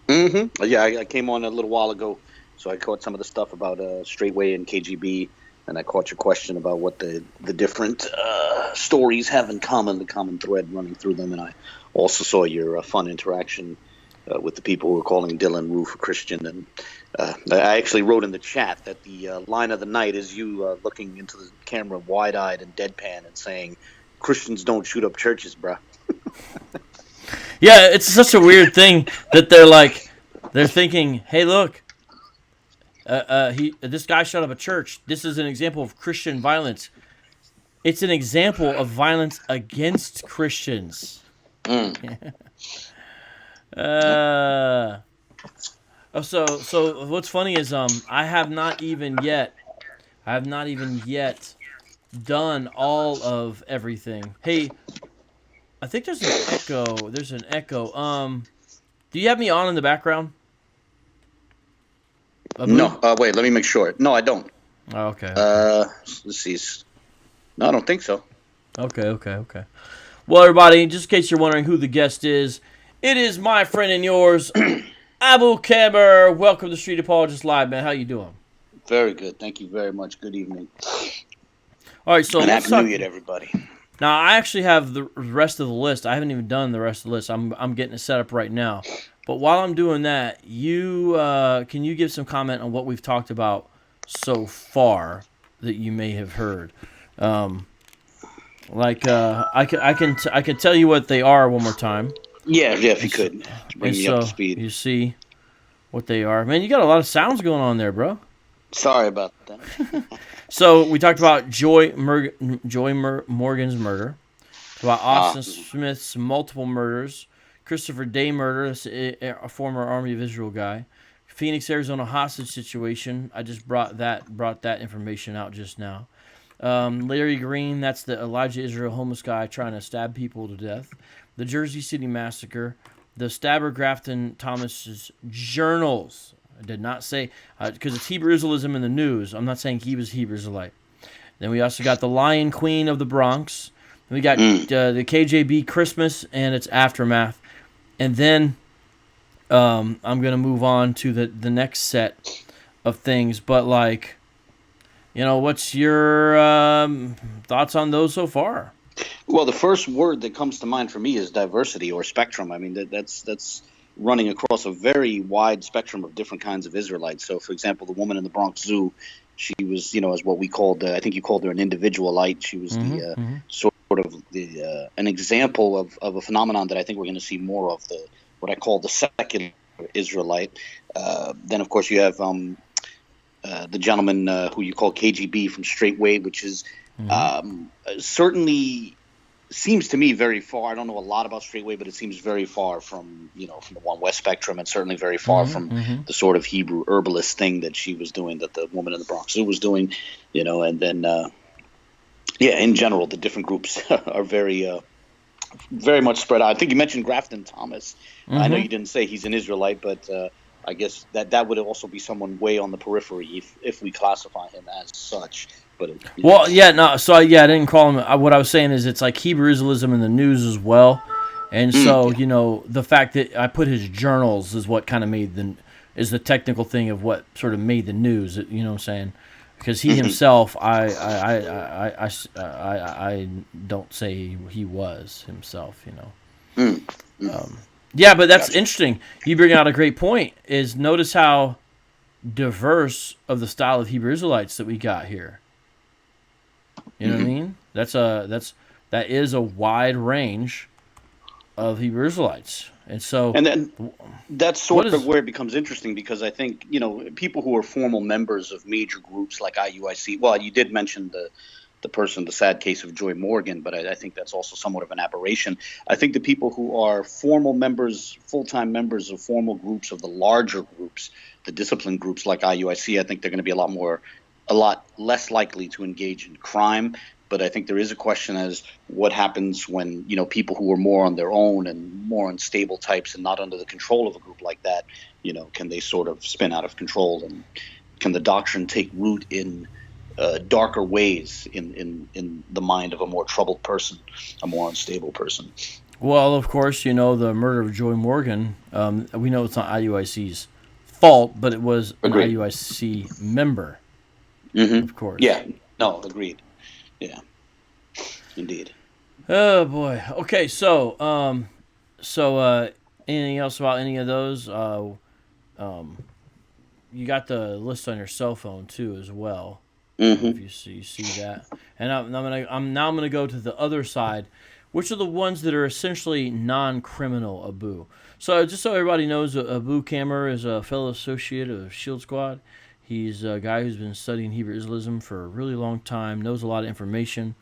Speaker 2: Mm-hmm. Yeah, I came on a little while ago, so I caught some of the stuff about Straightway and KGB, and I caught your question about what the different stories have in common, the common thread running through them, and I also saw your fun interaction with the people who were calling Dylan Roof a Christian, and I actually wrote in the chat that the line of the night is you looking into the camera wide-eyed and deadpan and saying, Christians don't shoot up churches, bruh.
Speaker 1: Yeah, it's such a weird thing that they're thinking, hey, look, this guy shot up a church. This is an example of Christian violence. It's an example of violence against Christians. So what's funny is I have not even yet done all of everything. Hey, I think there's an echo. Do you have me on in the background?
Speaker 2: No. Wait, let me make sure. No, I don't.
Speaker 1: Oh, okay.
Speaker 2: Let's see. No, I don't think so.
Speaker 1: Okay. Well, everybody, just in case you're wondering who the guest is, it is my friend and yours, Abu Kaber. Welcome to Street Apologist Live, man. How you doing?
Speaker 2: Very good. Thank you very much. Good evening.
Speaker 1: All right, so
Speaker 2: and
Speaker 1: let's
Speaker 2: Happy New Year to everybody.
Speaker 1: Now, I actually have the rest of the list. I haven't even done the rest of the list. I'm getting it set up right now. But while I'm doing that, can you give some comment on what we've talked about so far that you may have heard? I can tell you what they are one more time.
Speaker 2: Yeah, if you could. To bring me up to speed.
Speaker 1: You see what they are. Man, you got a lot of sounds going on there, bro.
Speaker 2: Sorry about that.
Speaker 1: So we talked about Joy Morgan's murder, about Austin Smith's multiple murders, Christopher Day murder, a former Army of Israel guy, Phoenix, Arizona hostage situation. I just brought that information out just now. Larry Green, that's the Elijah Israel homeless guy trying to stab people to death. The Jersey City massacre, the stabber Grafton Thomas's journals. I did not say, because it's Hebrew Israelism in the news. I'm not saying he was Hebrew Israelite. Then we also got the Lion Queen of the Bronx. We got the KJB Christmas and its aftermath. And then I'm going to move on to the next set of things, but like, what's your thoughts on those so far?
Speaker 2: Well, the first word that comes to mind for me is diversity or spectrum. I mean, that's running across a very wide spectrum of different kinds of Israelites. So, for example, the woman in the Bronx Zoo, she was, as what we called, I think you called her an individualite. She was sort of an example of a phenomenon that I think we're going to see more of, what I call the secular Israelite. Then, of course, you have the gentleman who you call KGB from Straight Way, which is certainly seems to me very far. I don't know a lot about Straight Way, but it seems very far from from the One West spectrum, and certainly very far from the sort of Hebrew herbalist thing that she was doing, that the woman in the Bronx Zoo was doing. And then in general, the different groups are very much spread out. I think you mentioned Grafton Thomas. I know you didn't say he's an Israelite, but I guess that would also be someone way on the periphery if we classify him as such. But
Speaker 1: I didn't call him. What I was saying is it's like Hebrew Israelism in the news as well, and so the fact that I put his journals is what kind of is the technical thing of what sort of made the news. You know what I'm saying? Because he himself, I don't say he was himself. Yeah, but that's interesting. You bring out a great point. Is notice how diverse of the style of Hebrew Israelites that we got here. You know what I mean? That is a wide range of Hebrew Israelites, and then
Speaker 2: that's sort of where it becomes interesting, because I think people who are formal members of major groups like IUIC. Well, you did mention the sad case of Joy Morgan, but I think that's also somewhat of an aberration. I think the people who are formal members, full-time members of formal groups, of the larger groups, the disciplined groups like IUIC, I think they're going to be a lot less likely to engage in crime. But I think there is a question as what happens when, people who are more on their own and more unstable types and not under the control of a group like that, can they sort of spin out of control, and can the doctrine take root in darker ways in the mind of a more troubled person, a more unstable person?
Speaker 1: Well, of course, the murder of Joy Morgan, we know it's not IUIC's fault, but it was an IUIC member. Of course.
Speaker 2: Yeah. No, agreed. Yeah. Indeed.
Speaker 1: Oh boy. Okay. So, anything else about any of those? You got the list on your cell phone too, as well. If you see that, and I'm gonna go to the other side, which are the ones that are essentially non-criminal Abu. So just so everybody knows, Abu Kammer is a fellow associate of Shield Squad. He's a guy who's been studying Hebrew Israelism for a really long time, knows a lot of information,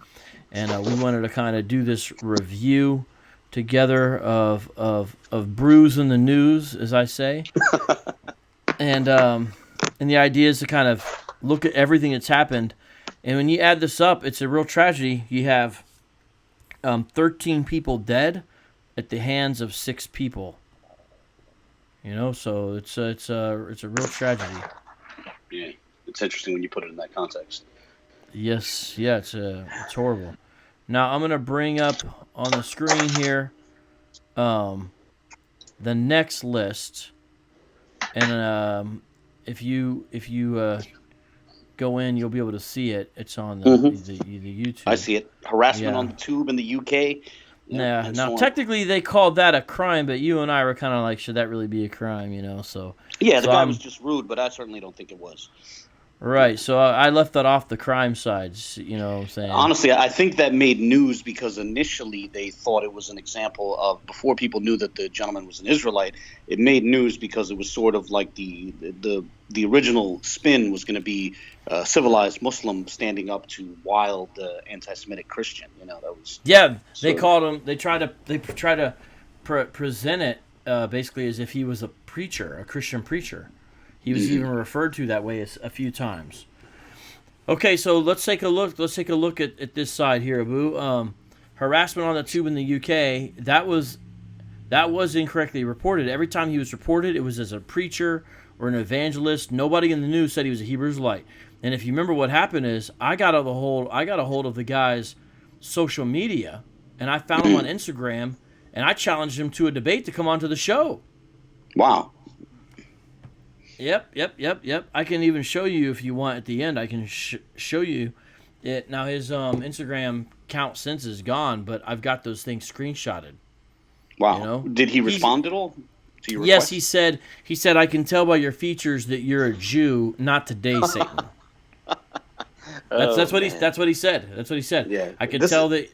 Speaker 1: and we wanted to kind of do this review together of brews in the news, as I say, and the idea is to kind of look at everything that's happened, and when you add this up, it's a real tragedy. You have 13 people dead at the hands of 6 people. So it's a real tragedy.
Speaker 2: Yeah, it's interesting when you put it in that context.
Speaker 1: Yes, yeah, it's horrible. Now I'm gonna bring up on the screen here the next list, and if you go in, you'll be able to see it. It's on the YouTube.
Speaker 2: I see it. Harassment on the tube in the UK.
Speaker 1: Yeah. Now, technically, they called that a crime, but you and I were kind of like, should that really be a crime? So
Speaker 2: yeah, the guy was just rude, but I certainly don't think it was.
Speaker 1: Right, so I left that off the crime side, what I'm saying?
Speaker 2: Honestly, I think that made news because initially they thought it was an example of, before people knew that the gentleman was an Israelite, it made news because it was sort of like the original spin was going to be a civilized Muslim standing up to wild anti-Semitic Christian. That was
Speaker 1: they called him. They try to present it basically as if he was a preacher, a Christian preacher. He was even referred to that way a few times. Okay, so let's take a look. Let's take a look at this side here, Abu. Harassment on the tube in the UK. That was incorrectly reported. Every time he was reported, it was as a preacher or an evangelist. Nobody in the news said he was a Hebrew Israelite. And if you remember, what happened is I got a hold of the guy's social media, and I found him on Instagram, and I challenged him to a debate to come onto the show.
Speaker 2: Wow.
Speaker 1: Yep. I can even show you if you want at the end. I can show you it. Now his Instagram count since is gone, but I've got those things screenshotted.
Speaker 2: Wow.
Speaker 1: You know?
Speaker 2: Did he respond at all to your
Speaker 1: Yes,
Speaker 2: request?
Speaker 1: he said I can tell by your features that you're a Jew, not today, Satan. That's what he said. That's what he said.
Speaker 2: Yeah.
Speaker 1: I could tell that.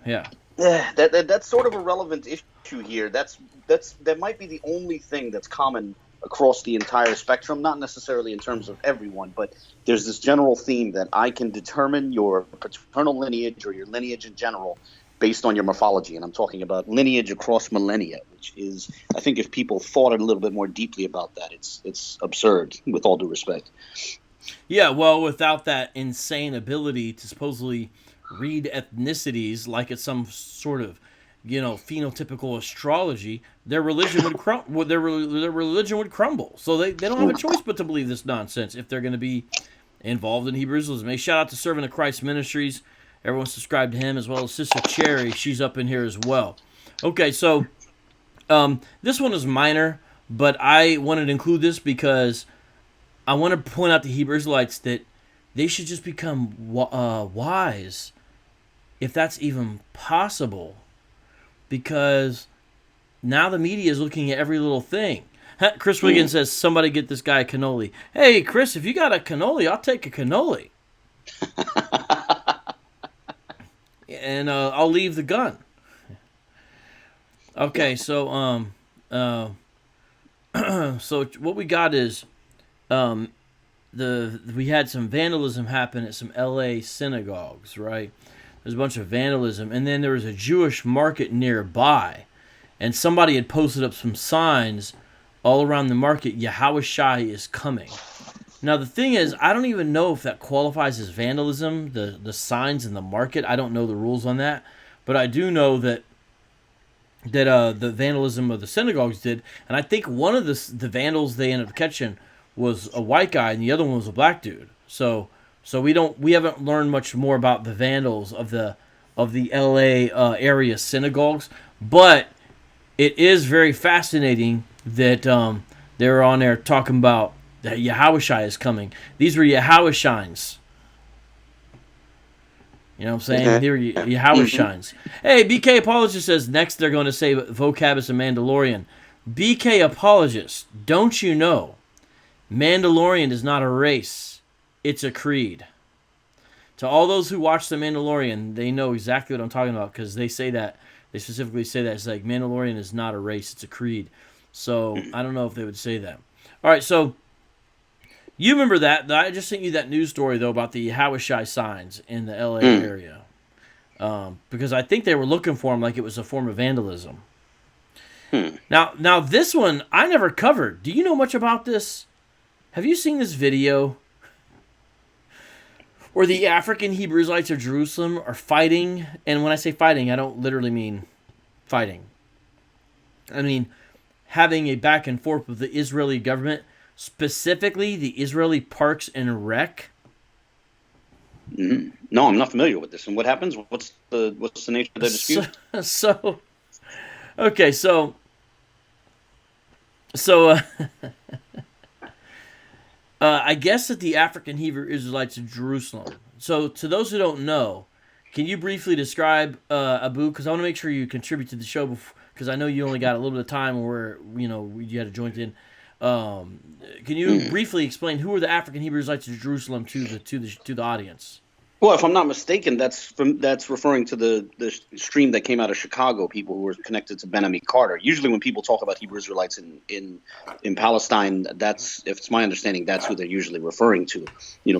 Speaker 1: Yeah.
Speaker 2: Yeah, that's sort of a relevant issue here. That might be the only thing that's common across the entire spectrum, not necessarily in terms of everyone, but there's this general theme that I can determine your paternal lineage or your lineage in general based on your morphology, and I'm talking about lineage across millennia, which is, I think, if people thought a little bit more deeply about that, it's absurd, with all due respect.
Speaker 1: Yeah, well, without that insane ability to supposedly read ethnicities like it's some sort of, phenotypical astrology, their religion would their religion would crumble. So they don't have a choice but to believe this nonsense if they're going to be involved in Hebrew Israelism. Hey, shout out to Servant of Christ Ministries. Everyone subscribe to him, as well as Sister Cherry. She's up in here as well. Okay, so this one is minor, but I wanted to include this because I want to point out to Hebrew Israelites that they should just become wise, if that's even possible, because now the media is looking at every little thing. Chris Wiggins says, somebody get this guy a cannoli. Hey, Chris, if you got a cannoli, I'll take a cannoli. And I'll leave the gun. Okay, so so what we got is we had some vandalism happen at some LA synagogues, right? There's a bunch of vandalism, and then there was a Jewish market nearby, and somebody had posted up some signs all around the market, Yahushai is coming. Now, the thing is, I don't even know if that qualifies as vandalism, the signs in the market. I don't know the rules on that, but I do know that the vandalism of the synagogues did, and I think one of the vandals they ended up catching was a white guy, and the other one was a black dude. So we haven't learned much more about the vandals of the LA area synagogues, but it is very fascinating that they're on there talking about that Yahushai is coming. These were Yahushines. You know what I'm saying?
Speaker 2: Okay.
Speaker 1: They were Yahushines. Hey, BK Apologist says next they're going to say Vocab is a Mandalorian. BK Apologist, don't you know? Mandalorian is not a race. It's a creed. To all those who watch The Mandalorian, they know exactly what I'm talking about because they say that. They specifically say that. It's like Mandalorian is not a race. It's a creed. So I don't know if they would say that. All right, so you remember that. I just sent you that news story, though, about the Yahushai signs in the L.A. area. Because I think they were looking for them like it was a form of vandalism. Now, this one I never covered. Do you know much about this? Have you seen this video where the African Hebrew Israelites of Jerusalem are fighting? And when I say fighting, I don't literally mean fighting. I mean having a back and forth with the Israeli government, specifically the Israeli Parks and Rec.
Speaker 2: No, I'm not familiar with this. And what happens? What's the nature of the dispute?
Speaker 1: I guess that the African Hebrew Israelites of Jerusalem. So, to those who don't know, can you briefly describe Abu? Because I want to make sure you contribute to the show, because I know you only got a little bit of time where you had to join in. Can you briefly explain who are the African Hebrew Israelites of Jerusalem to the audience?
Speaker 2: Well, if I'm not mistaken, that's referring to the stream that came out of Chicago, people who were connected to Ben-Ami Carter. Usually when people talk about Hebrew Israelites in Palestine, if it's my understanding, that's who they're usually referring to.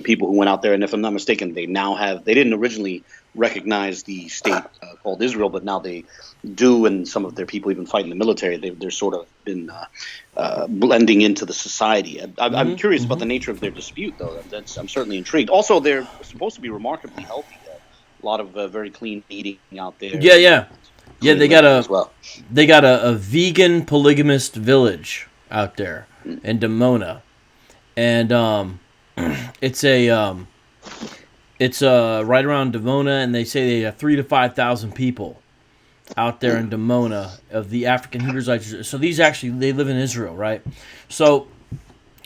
Speaker 2: People who went out there, and if I'm not mistaken, they didn't originally recognize the state called Israel, but now they do, and some of their people even fight in the military. They're sort of been blending into the society. I'm curious about the nature of their dispute, though. I'm certainly intrigued. Also, they're supposed to be remarkably healthy. A lot of very clean eating out there.
Speaker 1: Yeah. They got
Speaker 2: they
Speaker 1: got a vegan polygamist village out there in Dimona, and it's right around Dimona, and they say they have 3,000 to 5,000 people out there in Dimona of the African Hebrews. So these actually, they live in Israel, right? So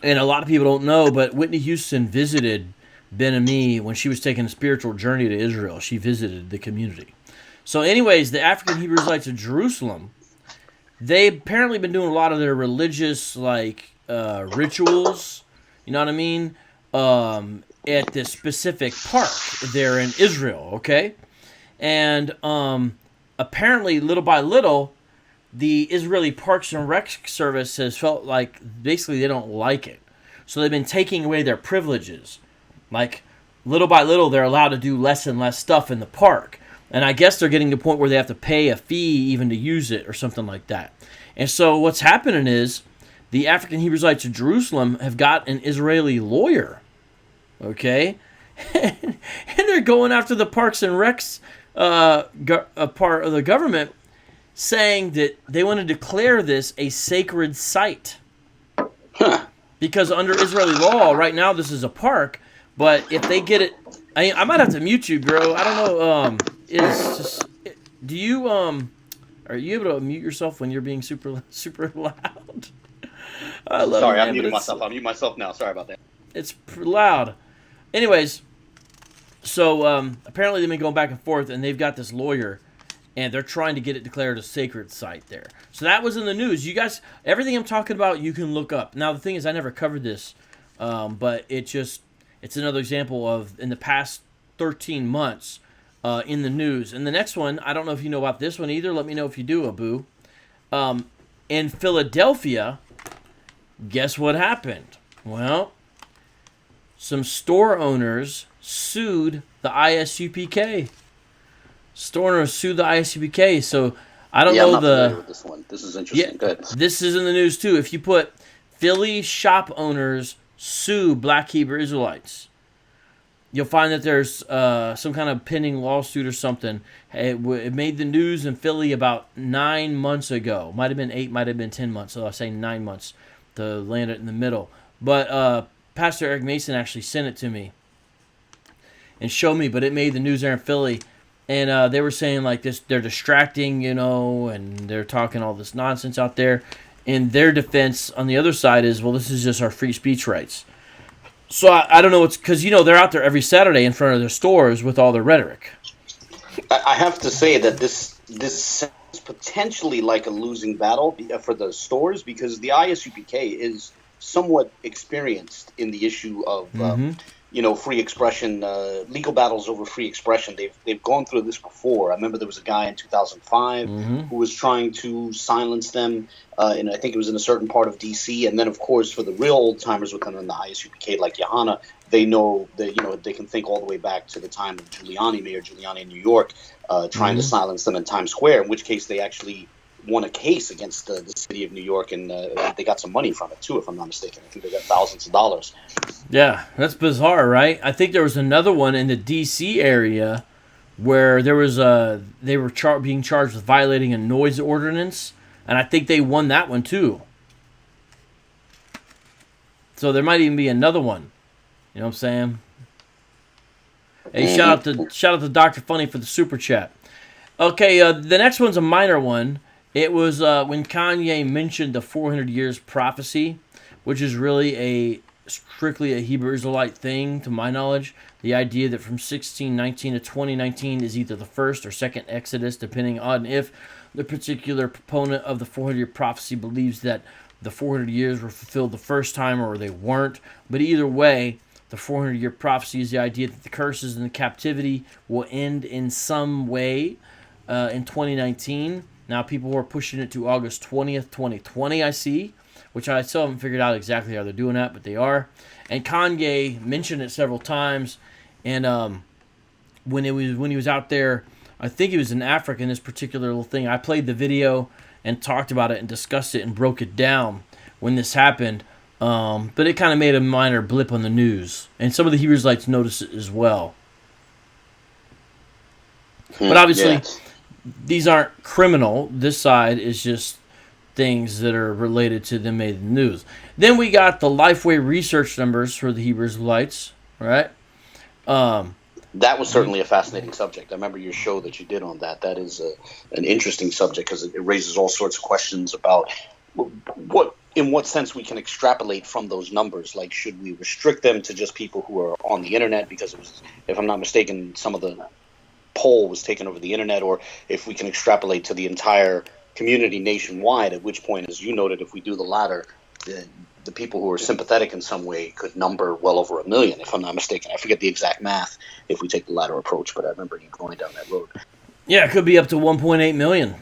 Speaker 1: And a lot of people don't know, but Whitney Houston visited Ben Ami when she was taking a spiritual journey to Israel. She visited the community. So anyways, the African Hebrew Israelites of Jerusalem, they've apparently been doing a lot of their religious rituals, you know what I mean, at this specific park there in Israel, okay? And apparently, little by little, the Israeli Parks and Rec Service has felt like basically they don't like it. So they've been taking away their privileges. Like, little by little, they're allowed to do less and less stuff in the park. And I guess they're getting to the point where they have to pay a fee even to use it or something like that. And so what's happening is the African Hebrew Israelites of Jerusalem have got an Israeli lawyer, okay? And they're going after the Parks and Recs part of the government, saying that they want to declare this a sacred site. Because under Israeli law, right now this is a park, but if they get it... I might have to mute you, bro. I don't know. Are you able to mute yourself when you're being super loud? I love
Speaker 2: Sorry,
Speaker 1: it,
Speaker 2: I'm muting myself. I'll mute myself now. Sorry about that.
Speaker 1: It's loud. Anyways, so apparently they've been going back and forth, and they've got this lawyer, and they're trying to get it declared a sacred site there. So that was in the news. You guys, everything I'm talking about, you can look up. Now, the thing is, I never covered this, but it's another example of, in the past 13 months, in the news. And the next one, I don't know if you know about this one either. Let me know if you do, Abu. In Philadelphia, guess what happened? Well, some store owners sued the ISUPK. Store owners sued the ISUPK. So I don't know
Speaker 2: I'm not familiar with this one. This is interesting.
Speaker 1: Yeah,
Speaker 2: Good.
Speaker 1: this is in the news too. If you put Philly shop owners sue Black Hebrew Israelites, you'll find that there's some kind of pending lawsuit or something. It made the news in Philly about 9 months ago. Might have been 8, might have been 10 months. So I'll say 9 months to land it in the middle. But Pastor Eric Mason actually sent it to me and showed me. But it made the news there in Philly. And they were saying like this, they're distracting, and they're talking all this nonsense out there. And their defense on the other side is, well, this is just our free speech rights. So I don't know, it's because, they're out there every Saturday in front of their stores with all their rhetoric.
Speaker 2: I have to say that this sounds potentially like a losing battle for the stores, because the ISUPK is somewhat experienced in the issue of free expression, legal battles over free expression. They've gone through this before. I remember there was a guy in 2005 who was trying to silence them, and I think it was in a certain part of D.C. And then, of course, for the real old timers within the ISUPK, like Johanna, they know that they can think all the way back to the time of Mayor Giuliani in New York, trying to silence them in Times Square. In which case, they actually won a case against the city of New York, and they got some money from it too, if I'm not mistaken. I think they got thousands of dollars.
Speaker 1: Yeah, that's bizarre, right? I think there was another one in the D.C. area where there was they were being charged with violating a noise ordinance, and I think they won that one too. So there might even be another one. You know what I'm saying? Hey, shout out to Dr. Funny for the super chat. Okay, the next one's a minor one. It was when Kanye mentioned the 400 years prophecy, which is really strictly a Hebrew Israelite thing, to my knowledge. The idea that from 1619 to 2019 is either the first or second Exodus, depending on if the particular proponent of the 400-year prophecy believes that the 400 years were fulfilled the first time or they weren't. But either way, the 400-year prophecy is the idea that the curses and the captivity will end in some way in 2019. Now, people were pushing it to August 20th, 2020, I see, which I still haven't figured out exactly how they're doing that, but they are. And Kanye mentioned it several times, and when he was out there, I think he was in Africa in this particular little thing. I played the video and talked about it and discussed it and broke it down when this happened, but it kind of made a minor blip on the news, and some of the Hebrew Israelites noticed it as well. But obviously... Yeah. These aren't criminal. This side is just things that are related to them made the news. Then we got the Lifeway research numbers for the Hebrew Israelites, right?
Speaker 2: That was certainly a fascinating subject. I remember your show that you did on that. That is an interesting subject because it raises all sorts of questions about what in what sense we can extrapolate from those numbers. Like, should we restrict them to just people who are on the internet? Because it was, if I'm not mistaken, some of the poll was taken over the internet, or if we can extrapolate to the entire community nationwide, at which point, as you noted, if we do the latter, the people who are sympathetic in some way could number well over 1 million, if I'm not mistaken. I forget the exact math if we take the latter approach, but I remember you going down that road.
Speaker 1: Yeah, it could be up to 1.8 million.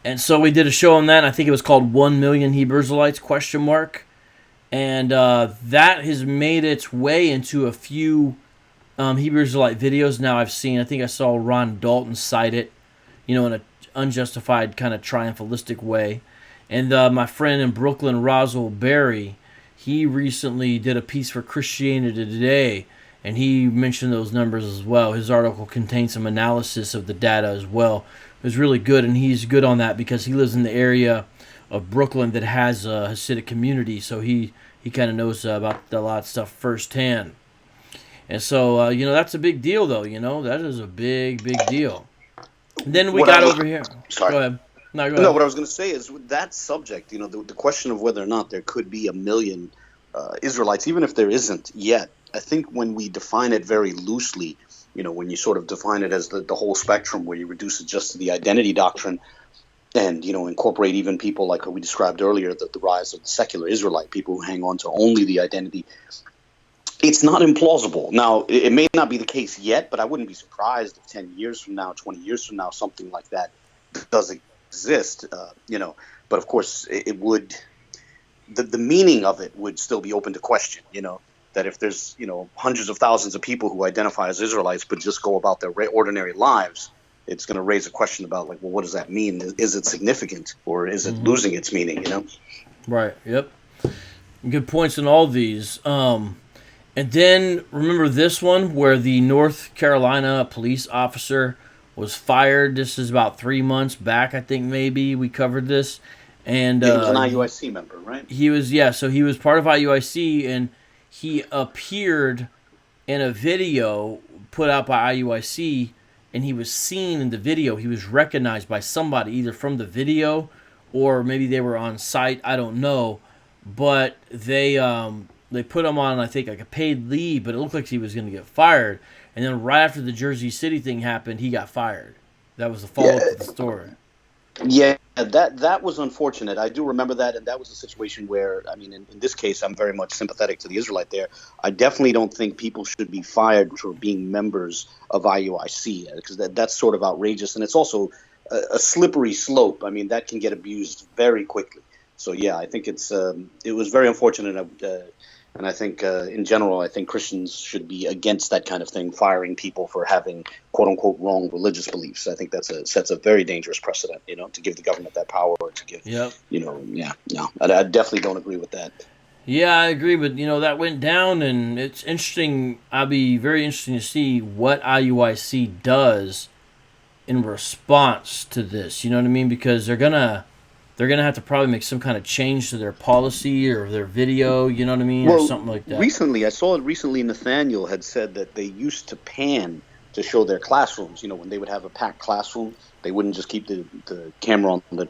Speaker 1: And so we did a show on that. I think it was called 1 Million Hebrew Israelites, ? And that has made its way into a few Hebrew Israelite videos now I've seen. I think I saw Ron Dalton cite it, in an unjustified kind of triumphalistic way. And my friend in Brooklyn, Roswell Berry, he recently did a piece for Christianity Today, and he mentioned those numbers as well. His article contains some analysis of the data as well. It was really good, and he's good on that because he lives in the area of Brooklyn that has a Hasidic community, so he kind of knows about a lot of stuff firsthand. And so, that's a big deal, though, That is a big, big deal. And then we got over here.
Speaker 2: Sorry.
Speaker 1: Go ahead. Go ahead.
Speaker 2: No, what I was going to say is with that subject, the question of whether or not there could be 1 million Israelites, even if there isn't yet, I think when we define it very loosely, when you sort of define it as the whole spectrum, where you reduce it just to the identity doctrine and, incorporate even people like we described earlier, the rise of the secular Israelite, people who hang on to only the identity, it's not implausible. Now, it may not be the case yet, but I wouldn't be surprised if 10 years from now, 20 years from now, something like that does exist, But, of course, it would – the meaning of it would still be open to question, that if there's, hundreds of thousands of people who identify as Israelites but just go about their ordinary lives, it's going to raise a question about, like, well, what does that mean? Is it significant, or is it losing its meaning,
Speaker 1: Right, yep. Good points in all these. And then, remember this one where the North Carolina police officer was fired? This is about 3 months back, I think, maybe. We covered this. And
Speaker 2: he was an IUIC member, right?
Speaker 1: He was, so he was part of IUIC, and he appeared in a video put out by IUIC, and he was seen in the video. He was recognized by somebody, either from the video or maybe they were on site. I don't know. But they put him on, I think, like a paid leave, but it looked like he was going to get fired. And then right after the Jersey City thing happened, he got fired. That was the follow-up to the story.
Speaker 2: Yeah, that was unfortunate. I do remember that, and that was a situation where, I mean, in this case, I'm very much sympathetic to the Israelite there. I definitely don't think people should be fired for being members of IUIC, because that's sort of outrageous, and it's also a slippery slope. I mean, that can get abused very quickly. So, yeah, I think it was very unfortunate, and I think in general, I think Christians should be against that kind of thing, firing people for having quote-unquote wrong religious beliefs. I think sets a very dangerous precedent, to give the government that power to give, I definitely don't agree with that.
Speaker 1: Yeah, I agree, but, that went down, and it's interesting. I'll be very interested to see what IUIC does in response to this, you know what I mean? Because they're going to have to probably make some kind of change to their policy or their video, you know what I mean, or something like that.
Speaker 2: I saw it recently, Nathaniel had said that they used to pan to show their classrooms. When they would have a packed classroom, they wouldn't just keep the camera on the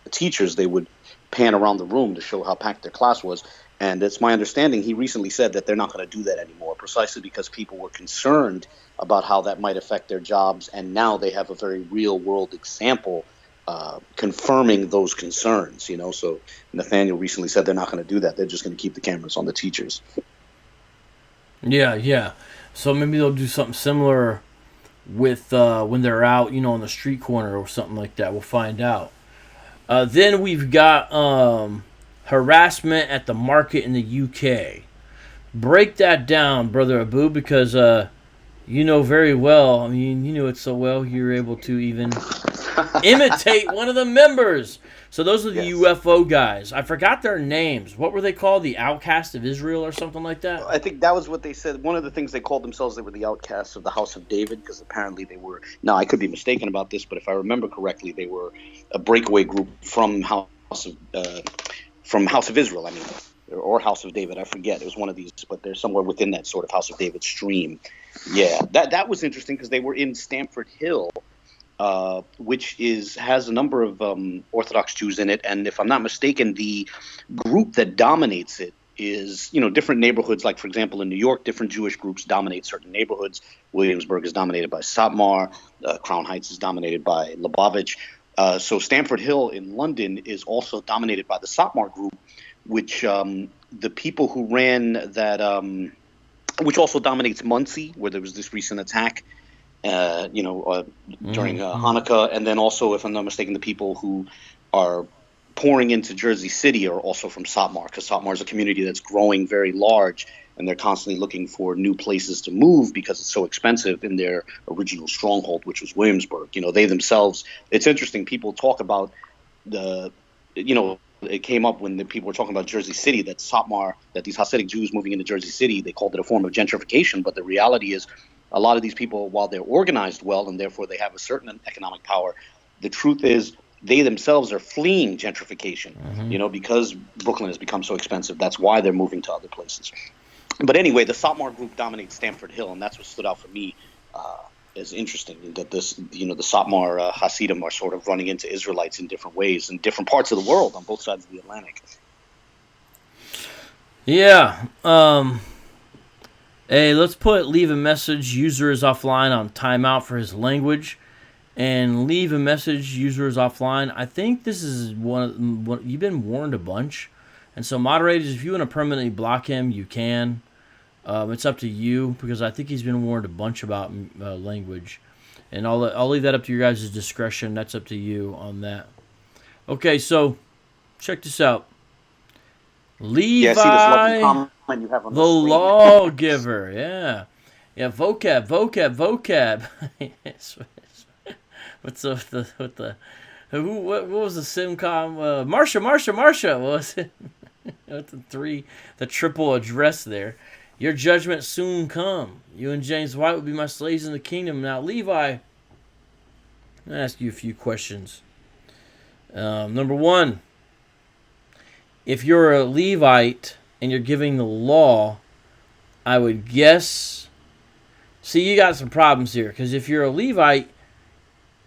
Speaker 2: teachers. They would pan around the room to show how packed their class was. And it's my understanding he recently said that they're not going to do that anymore, precisely because people were concerned about how that might affect their jobs. And now they have a very real-world example confirming those concerns, So Nathaniel recently said they're not going to do that. They're just going to keep the cameras on the teachers.
Speaker 1: Yeah. So maybe they'll do something similar with when they're out, on the street corner or something like that. We'll find out. Then we've got harassment at the market in the UK. Break that down, Brother Abu, because you know very well. I mean, you knew it so well. You're able to even imitate one of the members. So those are the UFO guys. I forgot their names. What were they called? The Outcast of Israel or something like that?
Speaker 2: I think that was what they said. One of the things they called themselves, they were the Outcasts of the House of David, because apparently they were, now I could be mistaken about this, but if I remember correctly, they were a breakaway group from House of Israel, or House of David. I forget. It was one of these, but they're somewhere within that sort of House of David stream. Yeah, that was interesting because they were in Stamford Hill. which has a number of Orthodox Jews in it. And if I'm not mistaken, the group that dominates it is, different neighborhoods. Like, for example, in New York, different Jewish groups dominate certain neighborhoods. Williamsburg is dominated by Satmar. Crown Heights is dominated by Lubavitch. So Stamford Hill in London is also dominated by the Satmar group, which the people who ran that, which also dominates Muncie, where there was this recent attack, during Hanukkah. And then also, if I'm not mistaken, the people who are pouring into Jersey City are also from Satmar, because Satmar is a community that's growing very large, and they're constantly looking for new places to move because it's so expensive in their original stronghold, which was Williamsburg. They themselves, it's interesting, people talk about it came up when the people were talking about Jersey City, that Satmar, that these Hasidic Jews moving into Jersey City, they called it a form of gentrification. But the reality is, a lot of these people, while they're organized well and therefore they have a certain economic power, the truth is they themselves are fleeing gentrification, because Brooklyn has become so expensive. That's why they're moving to other places. But anyway, the Satmar group dominates Stamford Hill, and that's what stood out for me as interesting, that the Satmar Hasidim are sort of running into Israelites in different ways in different parts of the world on both sides of the Atlantic.
Speaker 1: Yeah. Hey, let's leave a message. User is offline on timeout for his language. And leave a message. User is offline. I think this is one you've been warned a bunch. And so moderators, if you want to permanently block him, you can. It's up to you, because I think he's been warned a bunch about language. And I'll leave that up to your guys' discretion. That's up to you on that. Okay, so check this out. Levi,
Speaker 2: see this lovely comment you have on
Speaker 1: the lawgiver. Yeah, vocab. What was the simcom? Marsha. What was it? The triple address there. Your judgment soon come. You and James White will be my slaves in the kingdom. Now, Levi, I'm going to ask you a few questions. Number one, if you're a Levite and you're giving the law, I would guess... See, you got some problems here, because if you're a Levite,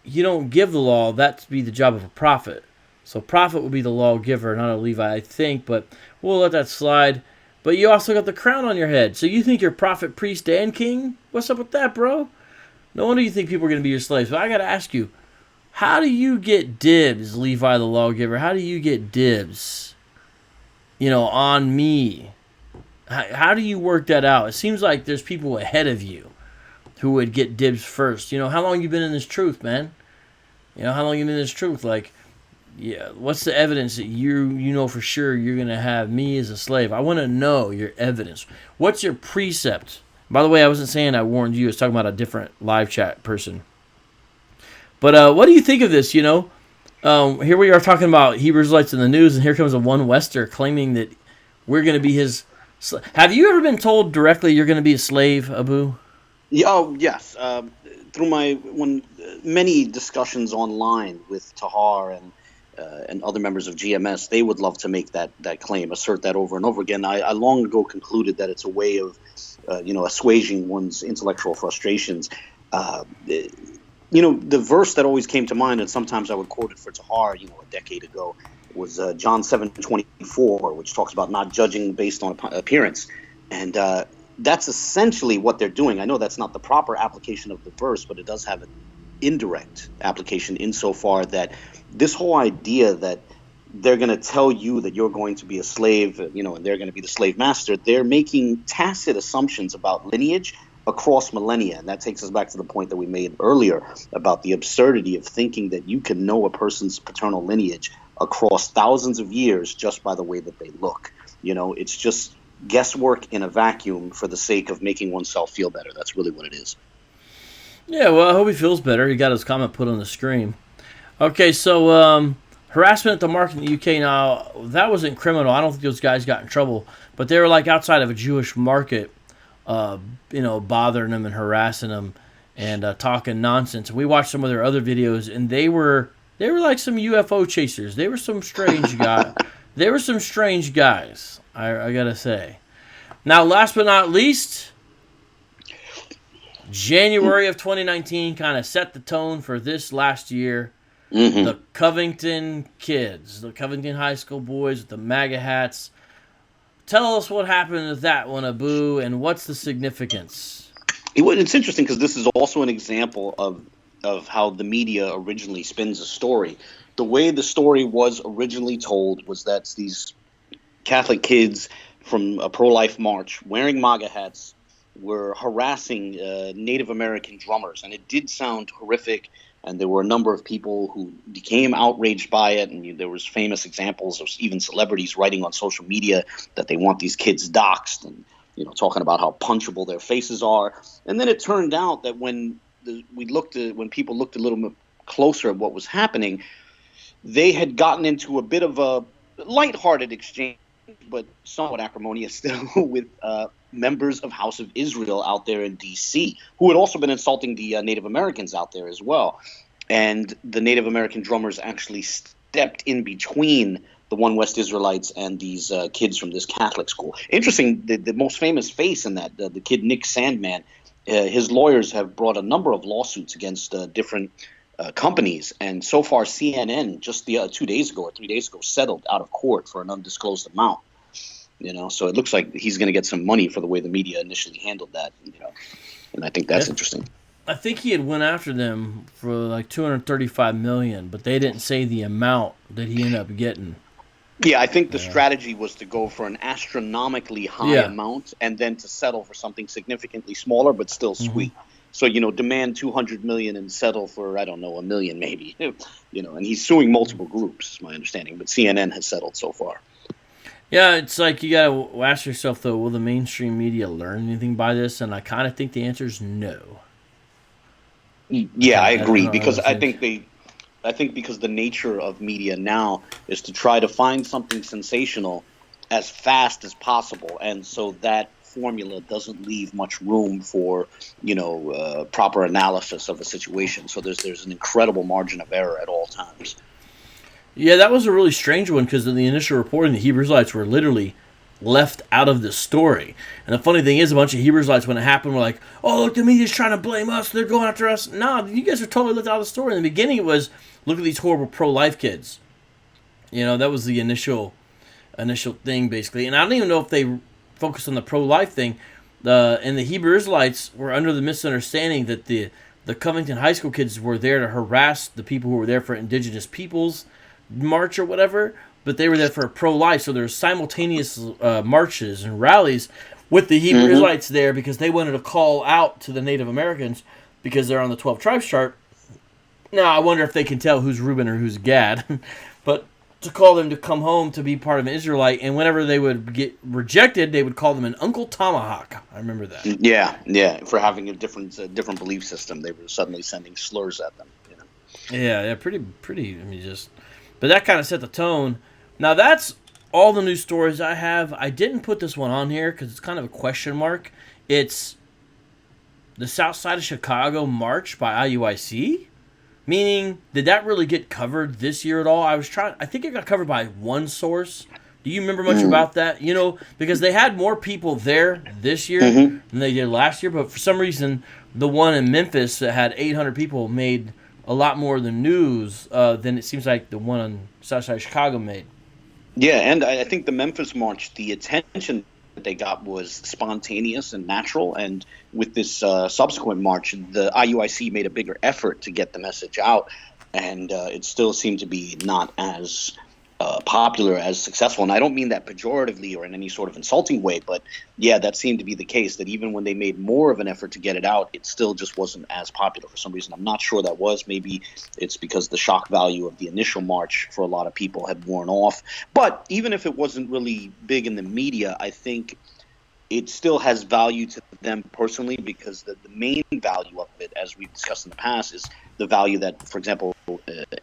Speaker 1: you don't give the law. That'd be the job of a prophet. So prophet would be the lawgiver, not a Levite, I think, but we'll let that slide. But you also got the crown on your head. So you think you're prophet, priest, and king? What's up with that, bro? No wonder you think people are going to be your slaves. But I got to ask you, how do you get dibs, Levi the lawgiver? How do you get dibs, on me? How do you work that out? It seems like there's people ahead of you who would get dibs first. How long you been in this truth, man? How long you been in this truth? Like, yeah, what's the evidence that you know for sure you're going to have me as a slave? I want to know your evidence. What's your precept? By the way, I wasn't saying I warned you. I was talking about a different live chat person. But what do you think of this, Here we are talking about Hebrew Israelites in the news, and here comes a one Wester claiming that we're going to be his... Have you ever been told directly you're going to be a slave, Abu?
Speaker 2: Yeah, yes. Through many discussions online with Tahar and other members of GMS, they would love to make that claim, assert that over and over again. I long ago concluded that it's a way of, assuaging one's intellectual frustrations. The verse that always came to mind, and sometimes I would quote it for Tahar, a decade ago, was John 7:24, which talks about not judging based on appearance. And that's essentially what they're doing. I know that's not the proper application of the verse, but it does have an indirect application insofar that this whole idea that they're going to tell you that you're going to be a slave, and they're going to be the slave master, they're making tacit assumptions about lineage across millennia. And that takes us back to the point that we made earlier about the absurdity of thinking that you can know a person's paternal lineage across thousands of years just by the way that they look. It's just guesswork in a vacuum for the sake of making oneself feel better. That's really what it is.
Speaker 1: Yeah, well, I hope he feels better. He got his comment put on the screen. Okay, so harassment at the market in the UK. Now, that wasn't criminal. I don't think those guys got in trouble. But they were like outside of a Jewish market, bothering them and harassing them and talking nonsense. We watched some of their other videos, and they were like some UFO chasers. They were some strange guys. They were some strange guys, I gotta say. Now, last but not least, January of 2019 kind of set the tone for this last year.
Speaker 2: Mm-hmm.
Speaker 1: The Covington kids, the Covington High School boys with the MAGA hats. Tell us what happened with that one, Abu, and what's the significance?
Speaker 2: It's interesting because this is also an example of how the media originally spins a story. The way the story was originally told was that these Catholic kids from a pro-life march wearing MAGA hats were harassing Native American drummers, and it did sound horrific. And there were a number of people who became outraged by it, and there was famous examples of even celebrities writing on social media that they want these kids doxxed, and talking about how punchable their faces are. And then it turned out that when people looked a little bit closer at what was happening, they had gotten into a bit of a lighthearted exchange, but somewhat acrimonious still, with members of House of Israel out there in D.C., who had also been insulting the Native Americans out there as well. And the Native American drummers actually stepped in between the One West Israelites and these kids from this Catholic school. Interesting, the most famous face in that, the kid Nick Sandman, his lawyers have brought a number of lawsuits against different companies. And so far, CNN, just 2 days ago or 3 days ago, settled out of court for an undisclosed amount. So it looks like he's going to get some money for the way the media initially handled that. And I think that's interesting.
Speaker 1: I think he had went after them for like $235 million, but they didn't say the amount that he ended up getting.
Speaker 2: Yeah, I think the strategy was to go for an astronomically high amount and then to settle for something significantly smaller but still sweet. So, demand $200 million and settle for, I don't know, $1 million maybe. And he's suing multiple groups, is my understanding, but CNN has settled so far.
Speaker 1: Yeah, it's like you got to ask yourself, though, will the mainstream media learn anything by this? And I kind of think the answer is no.
Speaker 2: Yeah, I agree, because I think because the nature of media now is to try to find something sensational as fast as possible, and so that formula doesn't leave much room for proper analysis of a situation. So there's an incredible margin of error at all times.
Speaker 1: Yeah, that was a really strange one because in the initial reporting, the Hebrew Israelites were literally left out of the story. And the funny thing is, a bunch of Hebrew Israelites, when it happened, were like, oh, look, the media's trying to blame us. They're going after us. No, you guys are totally left out of the story. In the beginning, it was, look at these horrible pro-life kids. That was the initial thing, basically. And I don't even know if they focused on the pro-life thing. And the Hebrew Israelites were under the misunderstanding that the Covington High School kids were there to harass the people who were there for Indigenous Peoples March or whatever, but they were there for pro-life, so there's simultaneous marches and rallies with the Hebrew Israelites there because they wanted to call out to the Native Americans because they're on the 12 tribes chart. Now, I wonder if they can tell who's Reuben or who's Gad, but to call them to come home to be part of an Israelite, and whenever they would get rejected, they would call them an Uncle Tomahawk. I remember that.
Speaker 2: Yeah, for having a different belief system, they were suddenly sending slurs at them.
Speaker 1: Yeah, pretty. But that kind of set the tone. Now, that's all the news stories I have. I didn't put this one on here because it's kind of a question mark. It's the South Side of Chicago March by IUIC. Meaning, did that really get covered this year at all? I think it got covered by one source. Do you remember much about that? Because they had more people there this year than they did last year. But for some reason, the one in Memphis that had 800 people made a lot more of the news than it seems like the one on South Side of Chicago made.
Speaker 2: Yeah, and I think the Memphis March, the attention that they got was spontaneous and natural. And with this subsequent march, the IUIC made a bigger effort to get the message out. And it still seemed to be not as popular, as successful. And I don't mean that pejoratively or in any sort of insulting way, but yeah, that seemed to be the case, that even when they made more of an effort to get it out, it still just wasn't as popular for some reason. I'm not sure that was. Maybe it's because the shock value of the initial march for a lot of people had worn off. But even if it wasn't really big in the media, I think it still has value to them personally, because the main value of it, as we've discussed in the past, is the value that, for example,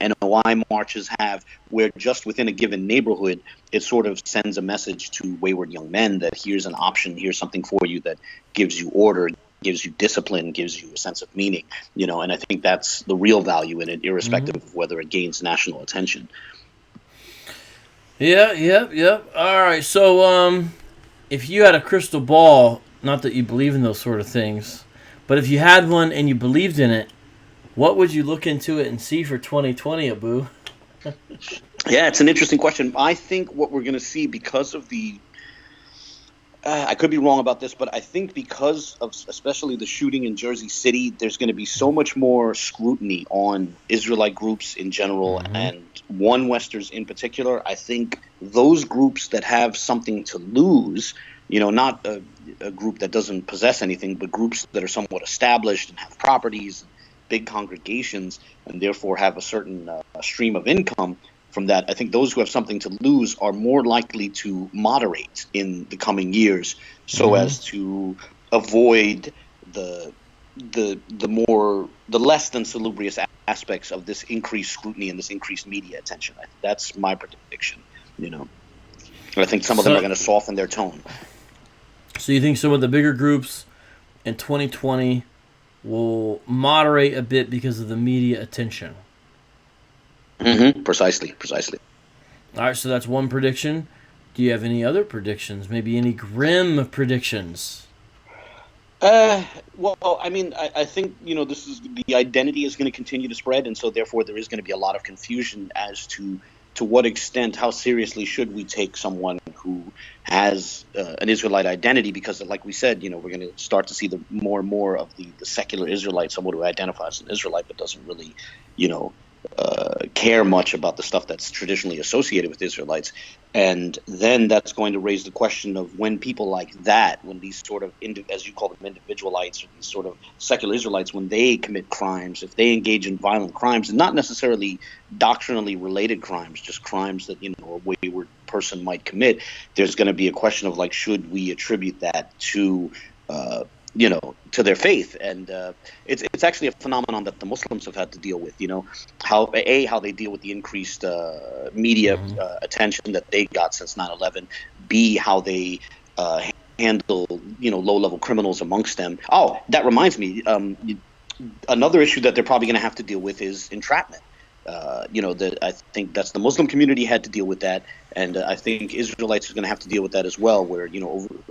Speaker 2: NOI marches have, where just within a given neighborhood, it sort of sends a message to wayward young men that here's an option, here's something for you that gives you order, gives you discipline, gives you a sense of meaning, and I think that's the real value in it, irrespective of whether it gains national attention.
Speaker 1: Yeah. All right, so if you had a crystal ball, not that you believe in those sort of things, But if you had one and you believed in it, what would you look into it and see for 2020, Abu?
Speaker 2: Yeah, it's an interesting question. I think what we're going to see because of the I could be wrong about this, but I think because of especially the shooting in Jersey City, there's going to be so much more scrutiny on Israelite groups in general and one Westers in particular. I think those groups that have something to lose, not a group that doesn't possess anything, but groups that are somewhat established and have properties, big congregations, and therefore have a certain stream of income from that. I think those who have something to lose are more likely to moderate in the coming years so as to avoid the less than salubrious aspects of this increased scrutiny and this increased media attention. That's my prediction. I think some of them are going to soften their tone.
Speaker 1: So you think some of the bigger groups in 2020 will moderate a bit because of the media attention?
Speaker 2: Precisely.
Speaker 1: All right, so that's one prediction. Do you have any other predictions? Maybe any grim predictions?
Speaker 2: Well, I mean, I think, the identity is going to continue to spread, and so therefore there is going to be a lot of confusion as to what extent, how seriously should we take someone who has an Israelite identity, because like we said, we're going to start to see more and more of the secular Israelite, someone who identifies as an Israelite but doesn't really, care much about the stuff that's traditionally associated with Israelites. And then that's going to raise the question of when people like that, when these sort of, as you call them, individualites, or these sort of secular Israelites, when they commit crimes, if they engage in violent crimes, and not necessarily doctrinally related crimes, just crimes that, a wayward person might commit, there's going to be a question of, should we attribute that to to their faith. And it's actually a phenomenon that the Muslims have had to deal with, how they deal with the increased media attention that they got since 9/11, B, how they handle, low-level criminals amongst them. Oh, that reminds me, another issue that they're probably going to have to deal with is entrapment. I think that's the Muslim community had to deal with that, and I think Israelites are going to have to deal with that as well, where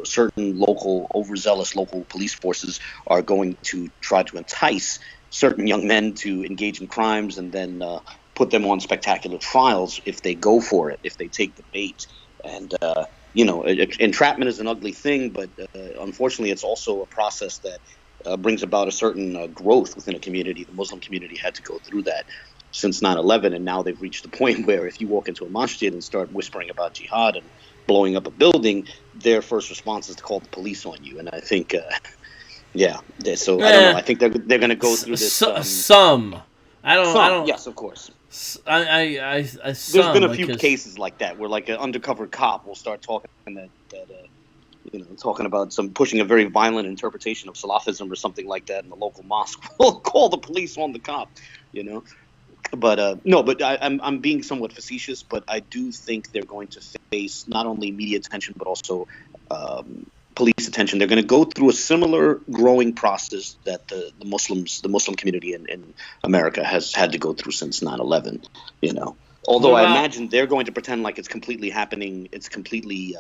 Speaker 2: certain overzealous local police forces are going to try to entice certain young men to engage in crimes and then put them on spectacular trials if they go for it, if they take the bait. And entrapment is an ugly thing, but unfortunately, it's also a process that brings about a certain growth within a community. The Muslim community had to go through that since 9/11, and now they've reached the point where if you walk into a masjid and start whispering about jihad and blowing up a building, their first response is to call the police on you. And I think, I don't know. I think they're going to go through this. Yes, of course. There's been a few cases like that where, an undercover cop will start talking talking about pushing a very violent interpretation of Salafism or something like that, and the local mosque will call the police on the cop. But I'm being somewhat facetious, but I do think they're going to face not only media attention but also police attention. They're going to go through a similar growing process that the Muslim community in America has had to go through since 9/11. Although I imagine they're going to pretend like it's completely happening, it's completely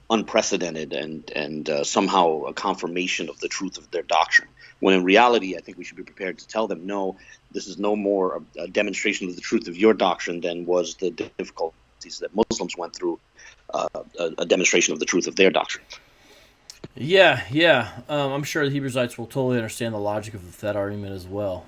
Speaker 2: unprecedented and somehow a confirmation of the truth of their doctrine. When in reality, I think we should be prepared to tell them, no, this is no more a demonstration of the truth of your doctrine than was the difficulties that Muslims went through, a demonstration of the truth of their doctrine.
Speaker 1: Yeah. I'm sure the Hebrewites will totally understand the logic of that argument as well.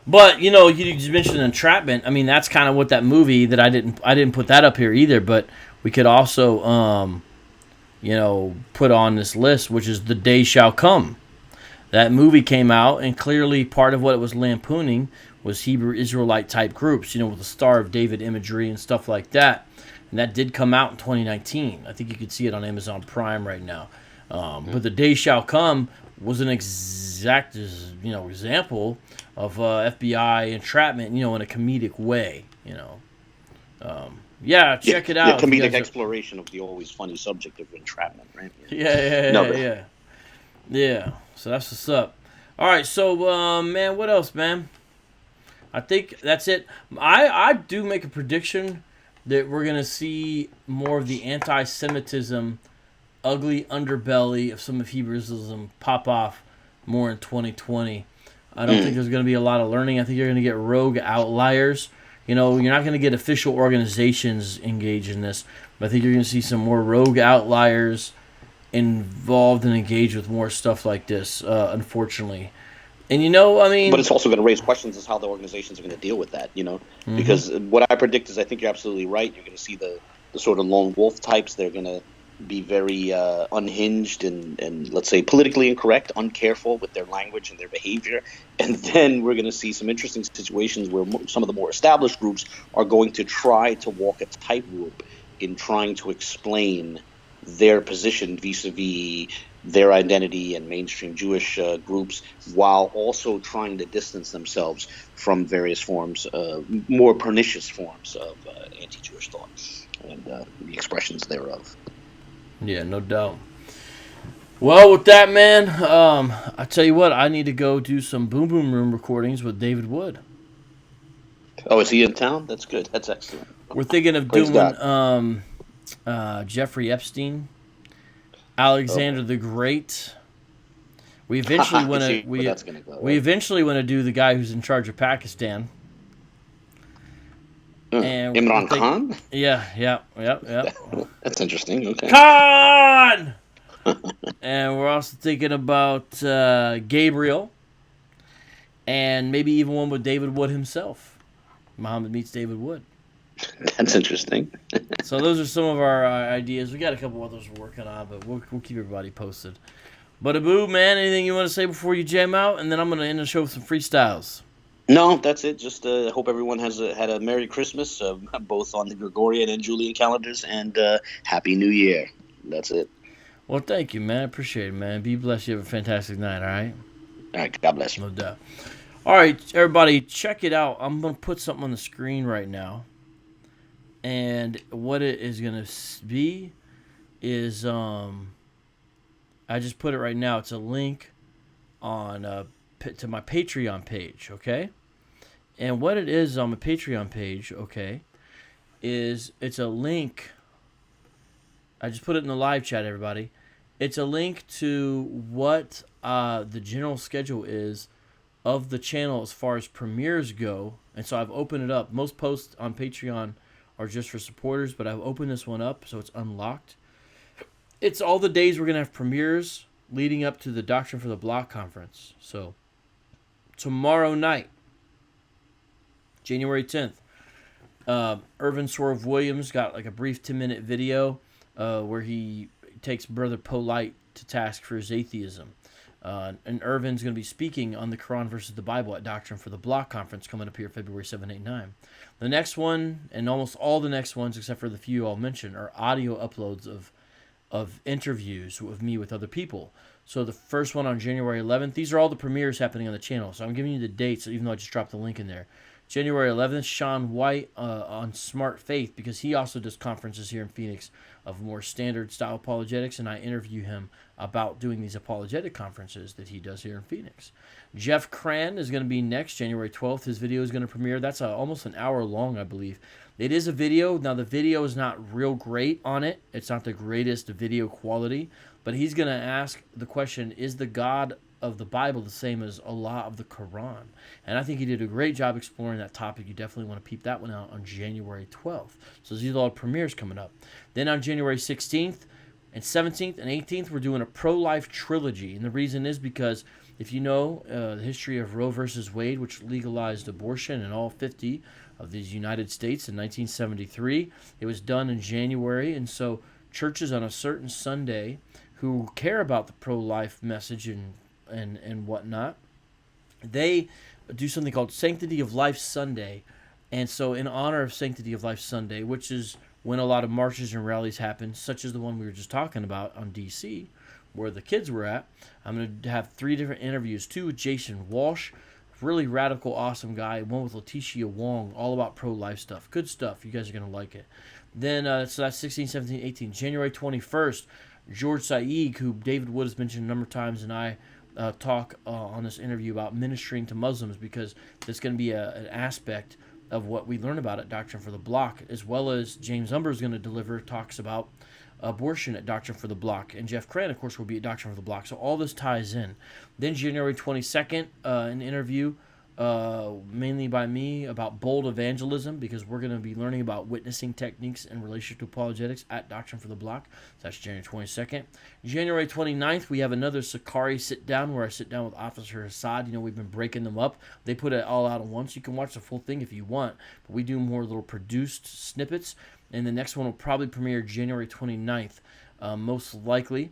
Speaker 1: But you mentioned entrapment. I mean, that's kind of what that movie that I didn't put that up here either. But we could also put on this list, which is The Day Shall Come. That movie came out, and clearly part of what it was lampooning was Hebrew Israelite type groups, with the Star of David imagery and stuff like that. And that did come out in 2019. I think you could see it on Amazon Prime right now. But The Day Shall Come was an exact, example of FBI entrapment, in a comedic way, check it out.
Speaker 2: Yeah, comedic exploration of the always funny subject of entrapment, right?
Speaker 1: Yeah. So that's what's up. All right, so, man, what else, man? I think that's it. I do make a prediction that we're going to see more of the anti-Semitism ugly underbelly of some of Hebrewism pop off more in 2020. I don't think there's going to be a lot of learning. I think you're going to get rogue outliers. You're not going to get official organizations engaged in this, but I think you're going to see some more rogue outliers involved and engaged with more stuff like this, unfortunately. And
Speaker 2: but it's also going to raise questions as how the organizations are going to deal with that, because what I predict is I think you're absolutely right. You're going to see the sort of lone wolf types. They're going to be very unhinged and let's say politically incorrect, uncareful with their language and their behavior. And then we're going to see some interesting situations where some of the more established groups are going to try to walk a tightrope in trying to explain their position vis-a-vis their identity and mainstream Jewish groups, while also trying to distance themselves from various forms, more pernicious forms of anti-Jewish thought and the expressions thereof.
Speaker 1: Yeah, no doubt. Well, with that, man, I tell you what, I need to go do some Boom Boom Room recordings with David Wood.
Speaker 2: Oh, is he in town? That's good. That's excellent.
Speaker 1: We're thinking of doing Jeffrey Epstein, Alexander the Great. We eventually want to we eventually want to do the guy who's in charge of Pakistan. And
Speaker 2: Imran Khan?
Speaker 1: Yeah.
Speaker 2: That's interesting. Okay.
Speaker 1: Khan! And we're also thinking about Gabriel, and maybe even one with David Wood himself. Muhammad meets David Wood.
Speaker 2: That's interesting.
Speaker 1: So those are some of our ideas. We got a couple others we're working on, but we'll keep everybody posted. But Abu, man, anything you want to say before you jam out? And then I'm going to end the show with some freestyles.
Speaker 2: No, that's it. Just hope everyone had a Merry Christmas, both on the Gregorian and Julian calendars, and Happy New Year. That's it.
Speaker 1: Well, thank you, man. I appreciate it, man. Be blessed. You have a fantastic night, all right?
Speaker 2: All right, God bless you.
Speaker 1: No doubt. All right, everybody, check it out. I'm going to put something on the screen right now. And what it is going to be is, I just put it right now. It's a link on to my Patreon page, okay? And what it is on my Patreon page, okay, is it's a link. I just put it in the live chat, everybody. It's a link to what the general schedule is of the channel as far as premieres go. And so I've opened it up. Most posts on Patreon are just for supporters, but I've opened this one up so it's unlocked. It's all the days we're going to have premieres leading up to the Doctrine For The Block conference. So tomorrow night, January 10th, Irvin Swerve Williams got like a brief 10-minute video where he takes Brother Polite to task for his atheism. And Irvin's going to be speaking on the Quran versus the Bible at Doctrine For The Block conference coming up here February 7, 8, 9. The next one, and almost all the next ones, except for the few I'll mention, are audio uploads of interviews with me with other people. So the first one on January 11th, these are all the premieres happening on the channel. So I'm giving you the dates, even though I just dropped the link in there. January 11th, Sean White on Smart Faith, because he also does conferences here in Phoenix of more standard style apologetics, and I interview him about doing these apologetic conferences that he does here in Phoenix. Jeff Cran is going to be next, January 12th. His video is going to premiere. That's almost an hour long, I believe. It is a video. Now, the video is not real great on it. It's not the greatest video quality, but he's going to ask the question, is the God of the Bible the same as Allah of the Quran? And I think he did a great job exploring that topic. You definitely want to peep that one out on January 12th. So these are all premieres coming up. Then on January 16th and 17th and 18th, we're doing a pro-life trilogy. And the reason is because if you know the history of Roe versus Wade, which legalized abortion in all 50 of these United States in 1973, it was done in January. And so churches on a certain Sunday who care about the pro-life message and whatnot, they do something called Sanctity of Life Sunday. And so in honor of Sanctity of Life Sunday, which is when a lot of marches and rallies happen, such as the one we were just talking about on D.C., where the kids were at, I'm going to have 3 different interviews. 2 with Jason Walsh, really radical, awesome guy. 1 with Letitia Wong, all about pro-life stuff. Good stuff. You guys are going to like it. Then, so that's 16, 17, 18. January 21st, George Saeed, who David Wood has mentioned a number of times, and I talk on this interview about ministering to Muslims, because that's going to be an aspect of what we learn about at Doctrine For The Block, as well as James Umber is going to deliver talks about abortion at Doctrine For The Block. And Jeff Cran, of course, will be at Doctrine For The Block. So all this ties in. Then January 22nd, an interview mainly by me about bold evangelism, because we're going to be learning about witnessing techniques in relation to apologetics at Doctrine For The Block. So that's January 22nd. January 29th, we have another Sakari sit-down where I sit down with Officer Assad. You know, we've been breaking them up. They put it all out at once. You can watch the full thing if you want, but we do more little produced snippets. And the next one will probably premiere January 29th, most likely.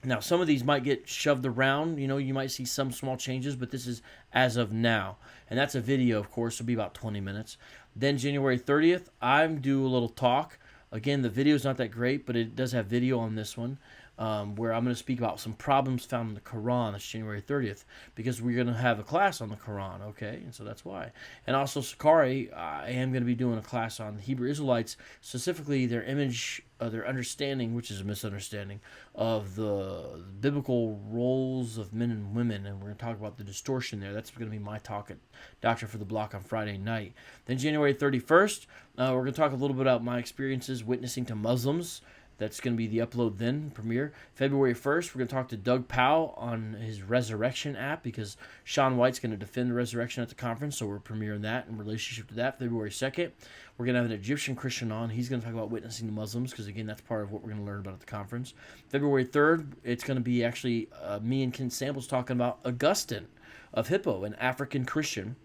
Speaker 1: Now, some of these might get shoved around. You know, you might see some small changes, but this is as of now. And that's a video, of course. It'll be about 20 minutes. Then January 30th, I'm do a little talk. Again, the video is not that great, but it does have video on this one, where I'm going to speak about some problems found in the Quran. That's January 30th, because we're going to have a class on the Quran, okay? And so that's why. And also, Sakari, I am going to be doing a class on the Hebrew Israelites, specifically their image, their understanding, which is a misunderstanding, of the biblical roles of men and women. And we're going to talk about the distortion there. That's going to be my talk at Doctrine For The Block on Friday night. Then January 31st, we're going to talk a little bit about my experiences witnessing to Muslims. That's going to be the upload then, premiere. February 1st, we're going to talk to Doug Powell on his Resurrection app, because Sean White's going to defend the resurrection at the conference, so we're premiering that in relationship to that. February 2nd, we're going to have an Egyptian Christian on. He's going to talk about witnessing to Muslims, because, again, that's part of what we're going to learn about at the conference. February 3rd, it's going to be actually me and Ken Samples talking about Augustine of Hippo, an African Christian.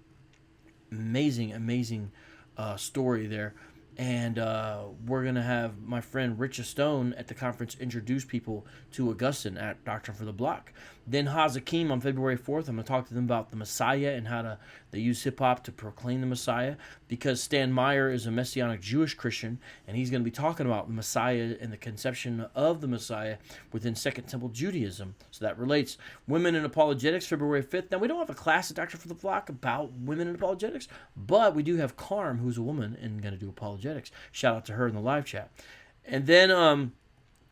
Speaker 1: Amazing story there. And we're going to have my friend Richard Stone at the conference introduce people to Augustine at Doctrine For The Block. Then Hazakim on February 4th, I'm going to talk to them about the Messiah and how they use hip-hop to proclaim the Messiah, because Stan Meyer is a Messianic Jewish Christian, and he's going to be talking about the Messiah and the conception of the Messiah within Second Temple Judaism. So that relates. Women in Apologetics, February 5th. Now, we don't have a class at Doctrine For The Block about women in apologetics, but we do have Carm, who's a woman and going to do apologetics. Shout out to her in the live chat. And then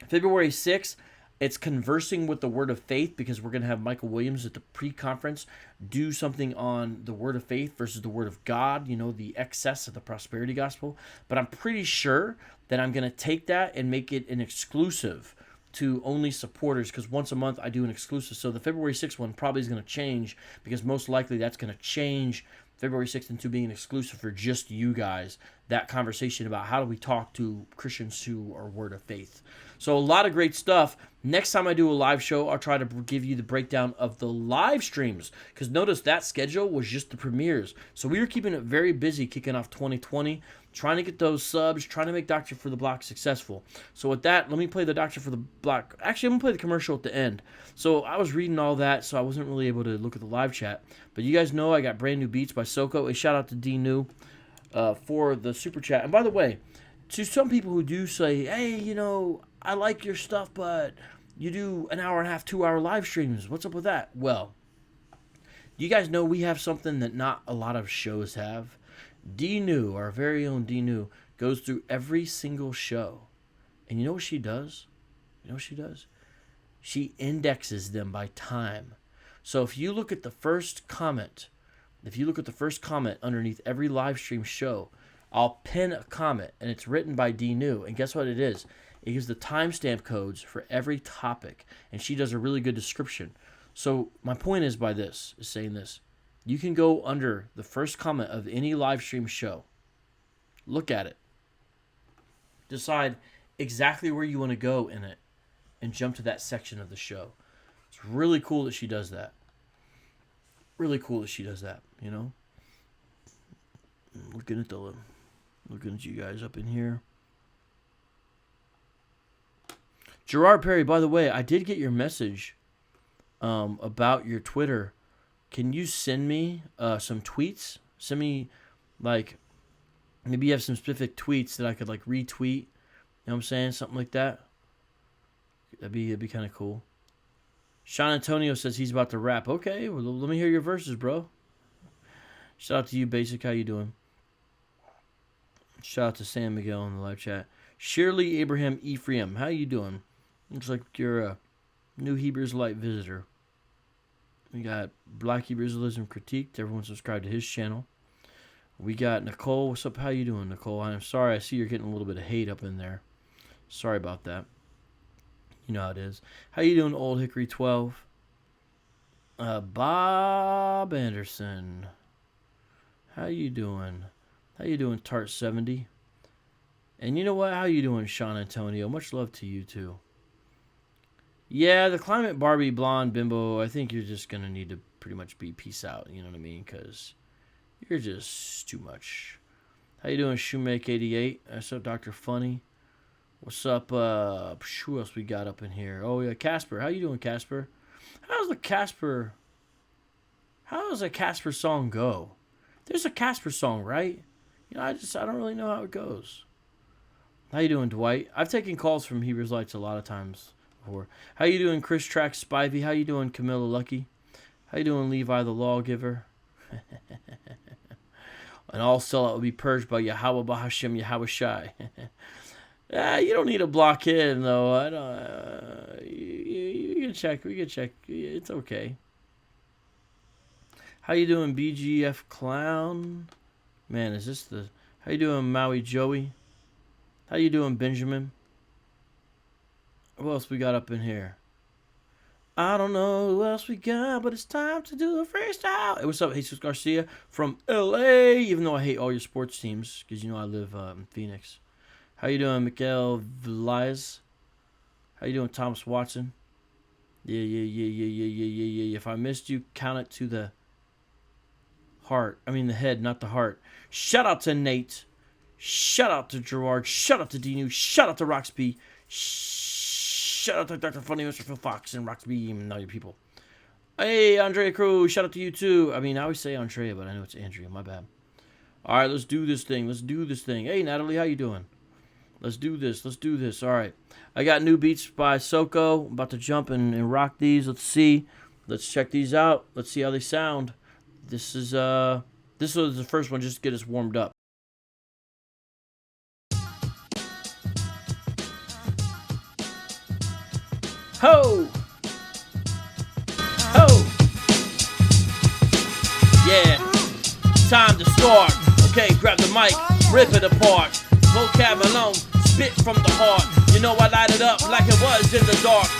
Speaker 1: February 6th, it's conversing with the Word of Faith, because we're going to have Michael Williams at the pre-conference do something on the Word of Faith versus the Word of God, you know, the excess of the prosperity gospel. But I'm pretty sure that I'm going to take that and make it an exclusive to only supporters, because once a month I do an exclusive. So the February 6th one probably is going to change, because most likely that's going to change February 6th into being exclusive for just you guys, that conversation about how do we talk to Christians who are Word of Faith. So a lot of great stuff. Next time I do a live show, I'll try to give you the breakdown of the live streams, because notice that schedule was just the premieres. So we were keeping it very busy kicking off 2020, trying to get those subs, trying to make Doctrine For The Block successful. So with that, let me play the Doctrine For The Block. Actually, I'm going to play the commercial at the end. So I was reading all that, so I wasn't really able to look at the live chat. But you guys know I got brand new beats by Soko. A shout out to D New for the super chat. And by the way, to some people who do say, hey, you know, I like your stuff, but you do an hour and a half, 2 hour live streams. What's up with that? Well, you guys know we have something that not a lot of shows have. D New, our very own D New, goes through every single show. And you know what she does? She indexes them by time. So if you look at the first comment, underneath every live stream show, I'll pin a comment, and it's written by D New. And guess what it is? It gives the timestamp codes for every topic, and she does a really good description. So my point is saying this. You can go under the first comment of any live stream show, look at it, decide exactly where you want to go in it, and jump to that section of the show. It's really cool that she does that. You know? Looking at you guys up in here. Gerard Perry, by the way, I did get your message about your Twitter. Can you send me some tweets? Send me, like, maybe you have some specific tweets that I could, like, retweet. You know what I'm saying? Something like that. That'd be kind of cool. Sean Antonio says he's about to rap. Okay, well, let me hear your verses, bro. Shout out to you, Basic. How you doing? Shout out to Sam Miguel in the live chat. Shirley Abraham Ephraim, how you doing? Looks like you're a new Hebrew Israelite visitor. We got Black Hebrew Israelism Critiqued. Everyone subscribe to his channel. We got Nicole. What's up? How you doing, Nicole? I'm sorry. I see you're getting a little bit of hate up in there. Sorry about that. You know how it is. How you doing, Old Hickory 12? Bob Anderson. How you doing? How you doing, Tart 70? And you know what? How you doing, Sean Antonio? Much love to you, too. Yeah, the Climate Barbie Blonde Bimbo, I think you're just going to need to pretty much be peace out, you know what I mean? Because you're just too much. How you doing, Shoemake88? What's up, Dr. Funny? What's up, who else we got up in here? Oh, yeah, Casper. How you doing, Casper? How does a Casper song go? There's a Casper song, right? You know, I don't really know how it goes. How you doing, Dwight? I've taken calls from Hebrews Lights a lot of times before. How you doing, Chris Track Spivey? How you doing, Camilla Lucky? How you doing, Levi the Lawgiver? And all sellout will be purged by Yahweh Bahashem Yahweh Shai. You don't need a blockhead, though. I don't. You can check. We can check. It's okay. How you doing, BGF Clown? Man, is this the... How you doing, Maui Joey? How you doing, Benjamin? What else we got up in here? I don't know who else we got, but it's time to do a freestyle. Hey, what's up, Jesus Garcia from LA? Even though I hate all your sports teams, because you know I live in Phoenix. How you doing, Miguel Velez? How you doing, Thomas Watson? Yeah. If I missed you, count it to the heart. I mean the head, not the heart. Shout out to Nate. Shout out to Gerard. Shout out to D-New. Shout out to Roxby. Shout out to Dr. Funny, Mr. Phil Fox, and Roxby, and all your people. Hey, Andrea Cruz. Shout out to you, too. I mean, I always say Andrea, but I know it's Andrea. My bad. All right, let's do this thing. Hey, Natalie, how you doing? Let's do this. All right. I got new beats by Soko. I'm about to jump and rock these. Let's see. Let's check these out. Let's see how they sound. This was the first one just to get us warmed up. Ho! Yeah. Time to start. Okay, grab the mic. Rip it apart. Vocab alone. Spit from the heart. You know I light it up like it was in the dark.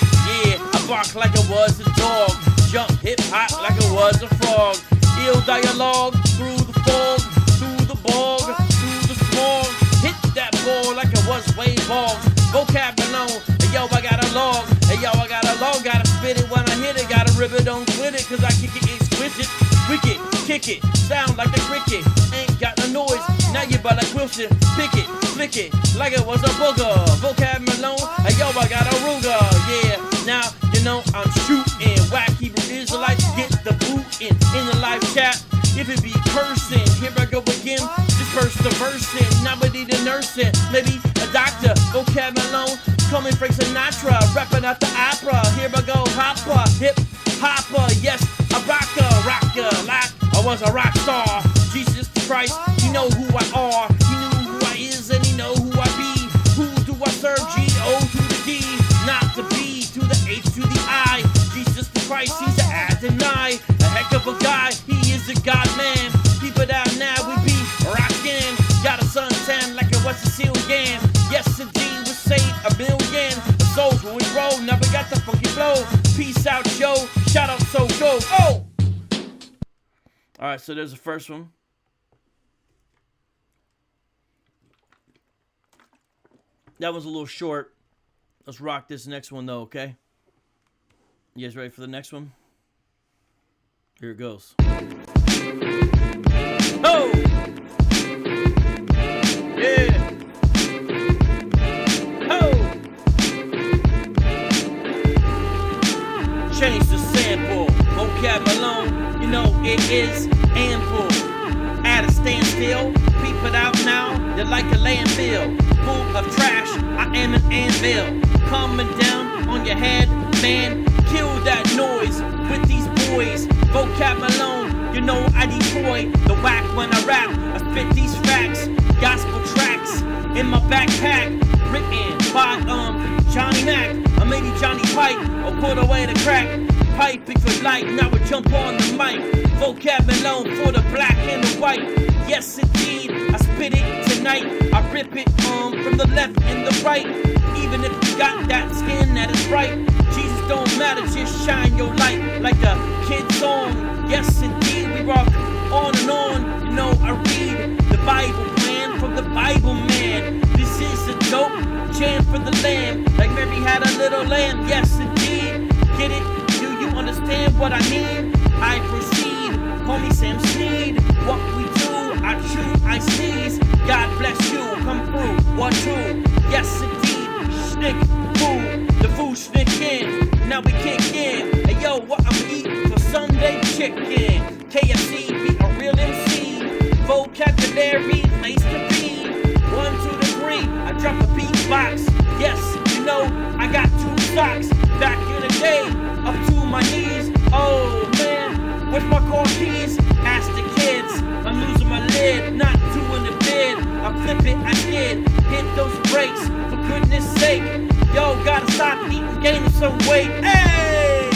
Speaker 1: Yeah, I bark like it was a dog. Jump hip hop like it was a frog. Ill dialogue through the fog, through the bog, through the smog. Hit that ball like it was wave balls. Vocab alone. Hey yo, I got a log. Hey yo, I got a log. Gotta spit it when I hit it. Gotta rip it, don't quit it. Cause I kick it exquisite. Wicked, kick it. Sound like the cricket. Ain't got no noise. Now you butt like Wilson. Pick it, flick it. Like it was a booger. Vocab alone. Hey yo, I got a Ruger. Yeah, now you know I'm shooting. Whack Hebrew Israelites. Get the bootin' in the live chat. If it be cursing, here I go again. Disperse the versing, nobody the nursing. Maybe a doctor, vocab alone. Coming Frank Sinatra, rapping at the opera. Here I go, hopper, hip hopper. Yes, a rocker, like I was a rock star. Jesus Christ, he know who I are. He knew who I is and he know who I be. Who do I serve? G-O to the D, not the B to the H to the I. Jesus Christ, he's an Adonai. A heck of a guy, he is a God man. Keep it out now, we be rockin'. Got a suntan like it was a seal game. Yes, indeed, we saved a billion souls when we roll. Now we got the funky flow. Peace out, yo. Shout out, so go. Oh! Alright, so there's the first one. That was a little short. Let's rock this next one, though, okay? You guys ready for the next one? Here it goes. Oh! Yeah! Oh! Change the sample. Vocab alone, you know it is ample. At a standstill, peep it out now. You're like a landfill, full of trash. I am an anvil, coming down on your head, man. Kill that noise with these boys. Vocab alone, you know I Detroit. The whack when I rap, I spit these facts. Gospel tracks in my backpack, written by Johnny Mac, or maybe Johnny Pipe, or put away the crack. pipe if you like. Now we jump on the mic. Vocab alone for the black and the white. Yes, indeed, I spit it tonight. I rip it from the left and the right. Even if you got that skin that is bright, Jesus don't matter, just shine your light like the kid's song. Yes, indeed, we rock on and on. You know, I read the Bible plan from the Bible man. This is a dope jam for the lamb, like Mary had a little lamb. Yes, indeed, get it? Do you understand what I mean? I proceed, call me Sam Sneed. What we do, I chew, I sneeze. God bless you, come through. 1, 2, yes indeed. Snick, food, the food snick in. Now we kick in. Hey yo, what I'm eating for Sunday chicken. KFC, be a real MC. Vocabulary, place to be. 1, 2 to 3, I drop a beatbox. Yes, you know, I got 2 socks. Back in the day, up to my knees. Oh man, where's my car keys? Ask the kids, I'm losing my lid, not doing the bid. I flip it, I did, hit those brakes, for goodness sake. Yo, gotta stop eating, gaining some weight. Hey,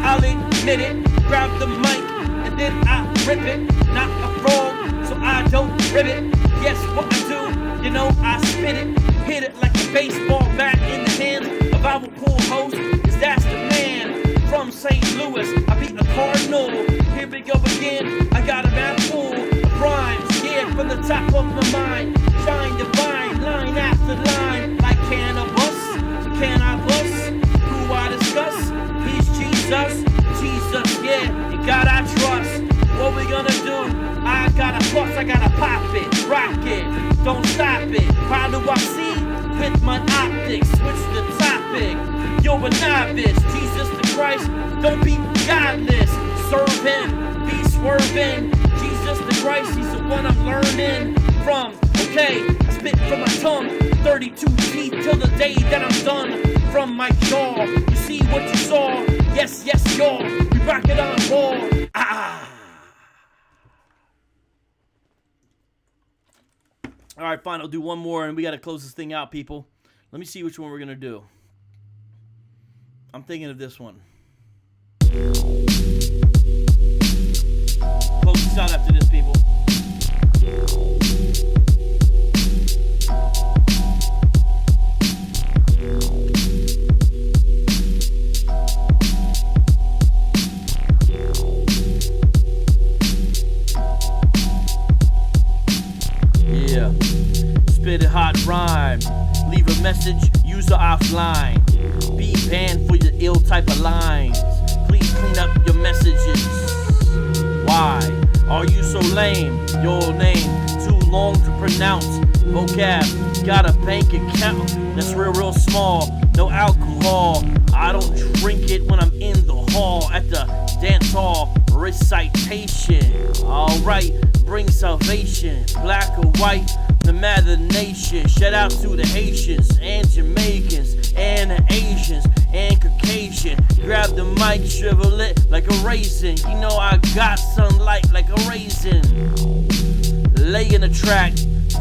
Speaker 1: I'll admit it, grab the mic, and then I rip it. Not a frog, so I don't rip it. Yes, what I do, you know, I spit it. Hit it like a baseball bat in the hands of our pool host, cause that's the man. From St. Louis, I beat a Cardinal. Here we go again, I got a map full of rhymes. Yeah, from the top of my mind. Shine divine, line after line. Like cannabis, so can I bust? Who I discuss? He's Jesus. Jesus, yeah, in God I trust. What we gonna do? I gotta bust, I gotta pop it, rock it, don't stop it. How do I see? With my optics, switch the topic. You're a novice, Jesus the Christ, don't be godless. Serve him, be swerving. Jesus the Christ, he's the one I'm learning from. Okay, I spit from my tongue, 32 teeth till the day that I'm done. From my jaw, you see what you saw. Yes, yes, y'all, we rock it on raw. Ah. All right, fine, I'll do one more, and we got to close this thing out, people. Let me see which one we're going to do. I'm thinking of this one. Close this out after this, people. Yeah. Spit a hot rhyme. Leave a message, user offline. Be banned for your ill type of lines. Please clean up your messages. Why are you so lame? Your name too long to pronounce. Vocab, got a bank account that's real small. No alcohol. I don't drink it when I'm in the hall at the dance hall. Recitation. Alright, bring salvation. Black or white, no matter nation. Shout out to the Haitians and Jamaicans and the Asians and Caucasian. Grab the mic, shrivel it like a raisin. You know I got sunlight like a raisin. Lay in the track,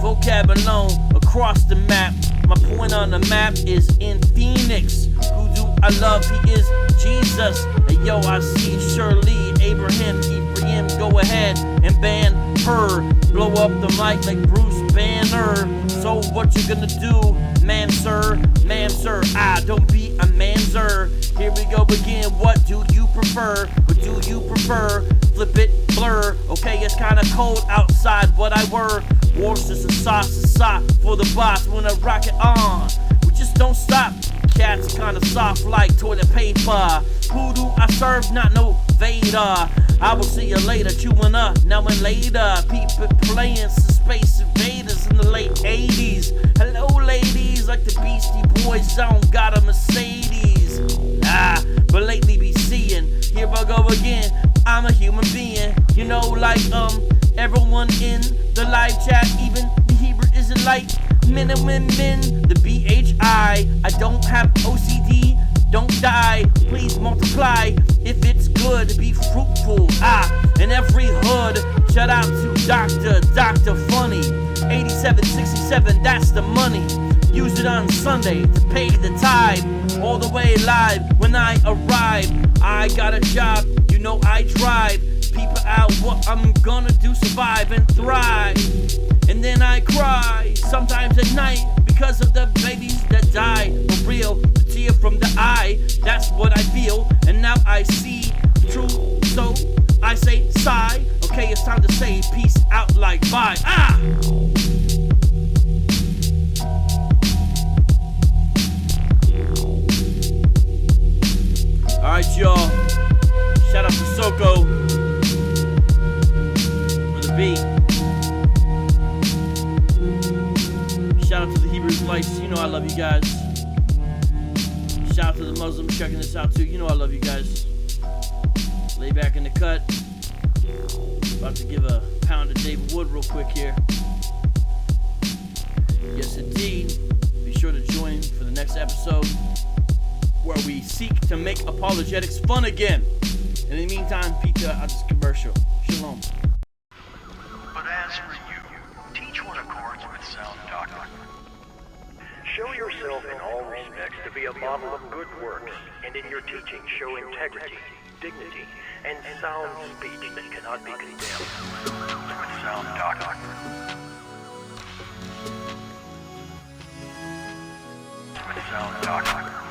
Speaker 1: vocab alone across the map. My point on the map is in Phoenix. Who do I love? He is Jesus. Hey yo, I see Shirley, Abraham, Ephraim. Go ahead and ban her. Blow up the mic like Bruce Banner. So what you gonna do, man sir? Man sir, don't be a manzer. Here we go again. What do you prefer? What do you prefer? Flip it, blur. Okay, it's kinda cold outside, but I work. War's just a sock for the boss when I rock it on. We just don't stop. Cats kinda soft like toilet paper. Who do I serve? Not no Vader. I will see you later, chewing up now and later. People playing some Space Invaders in the late 80s. Hello ladies, like the Beastie Boys, I don't got a Mercedes. But lately be seeing, here I go again. I'm a human being, you know, like everyone in the live chat, even the Hebrew Israelite, men and women, the BHI. I don't have OCD, don't die, please multiply. If it's good, be fruitful. In every hood, shout out to Dr. Funny. 87.67, that's the money. Use it on Sunday to pay the tithe. All the way live when I arrive. I got a job, you know I drive. People out what I'm gonna do, survive and thrive. And then I cry, sometimes at night, because of the babies that died. For real, the tear from the eye, that's what I feel. And now I see the truth, so I say sigh. Okay, it's time to say peace out like bye. Ah! Alright, y'all. Shout out to Soko for the beat. Shout out to the Hebrew Israelites. You know I love you guys. Shout out to the Muslims checking this out too. You know I love you guys. Lay back in the cut. About to give a pound of David Wood real quick here. Yes, indeed. Be sure to join for the next episode, where we seek to make apologetics fun again. In the meantime, Peter, out this commercial. Shalom.
Speaker 3: But as for you, teach what accords with sound doctrine. Show yourself in all respects to be a model of good works, and in your teaching show integrity, dignity, and sound speech that cannot be condemned. With sound doctrine. With sound doctrine.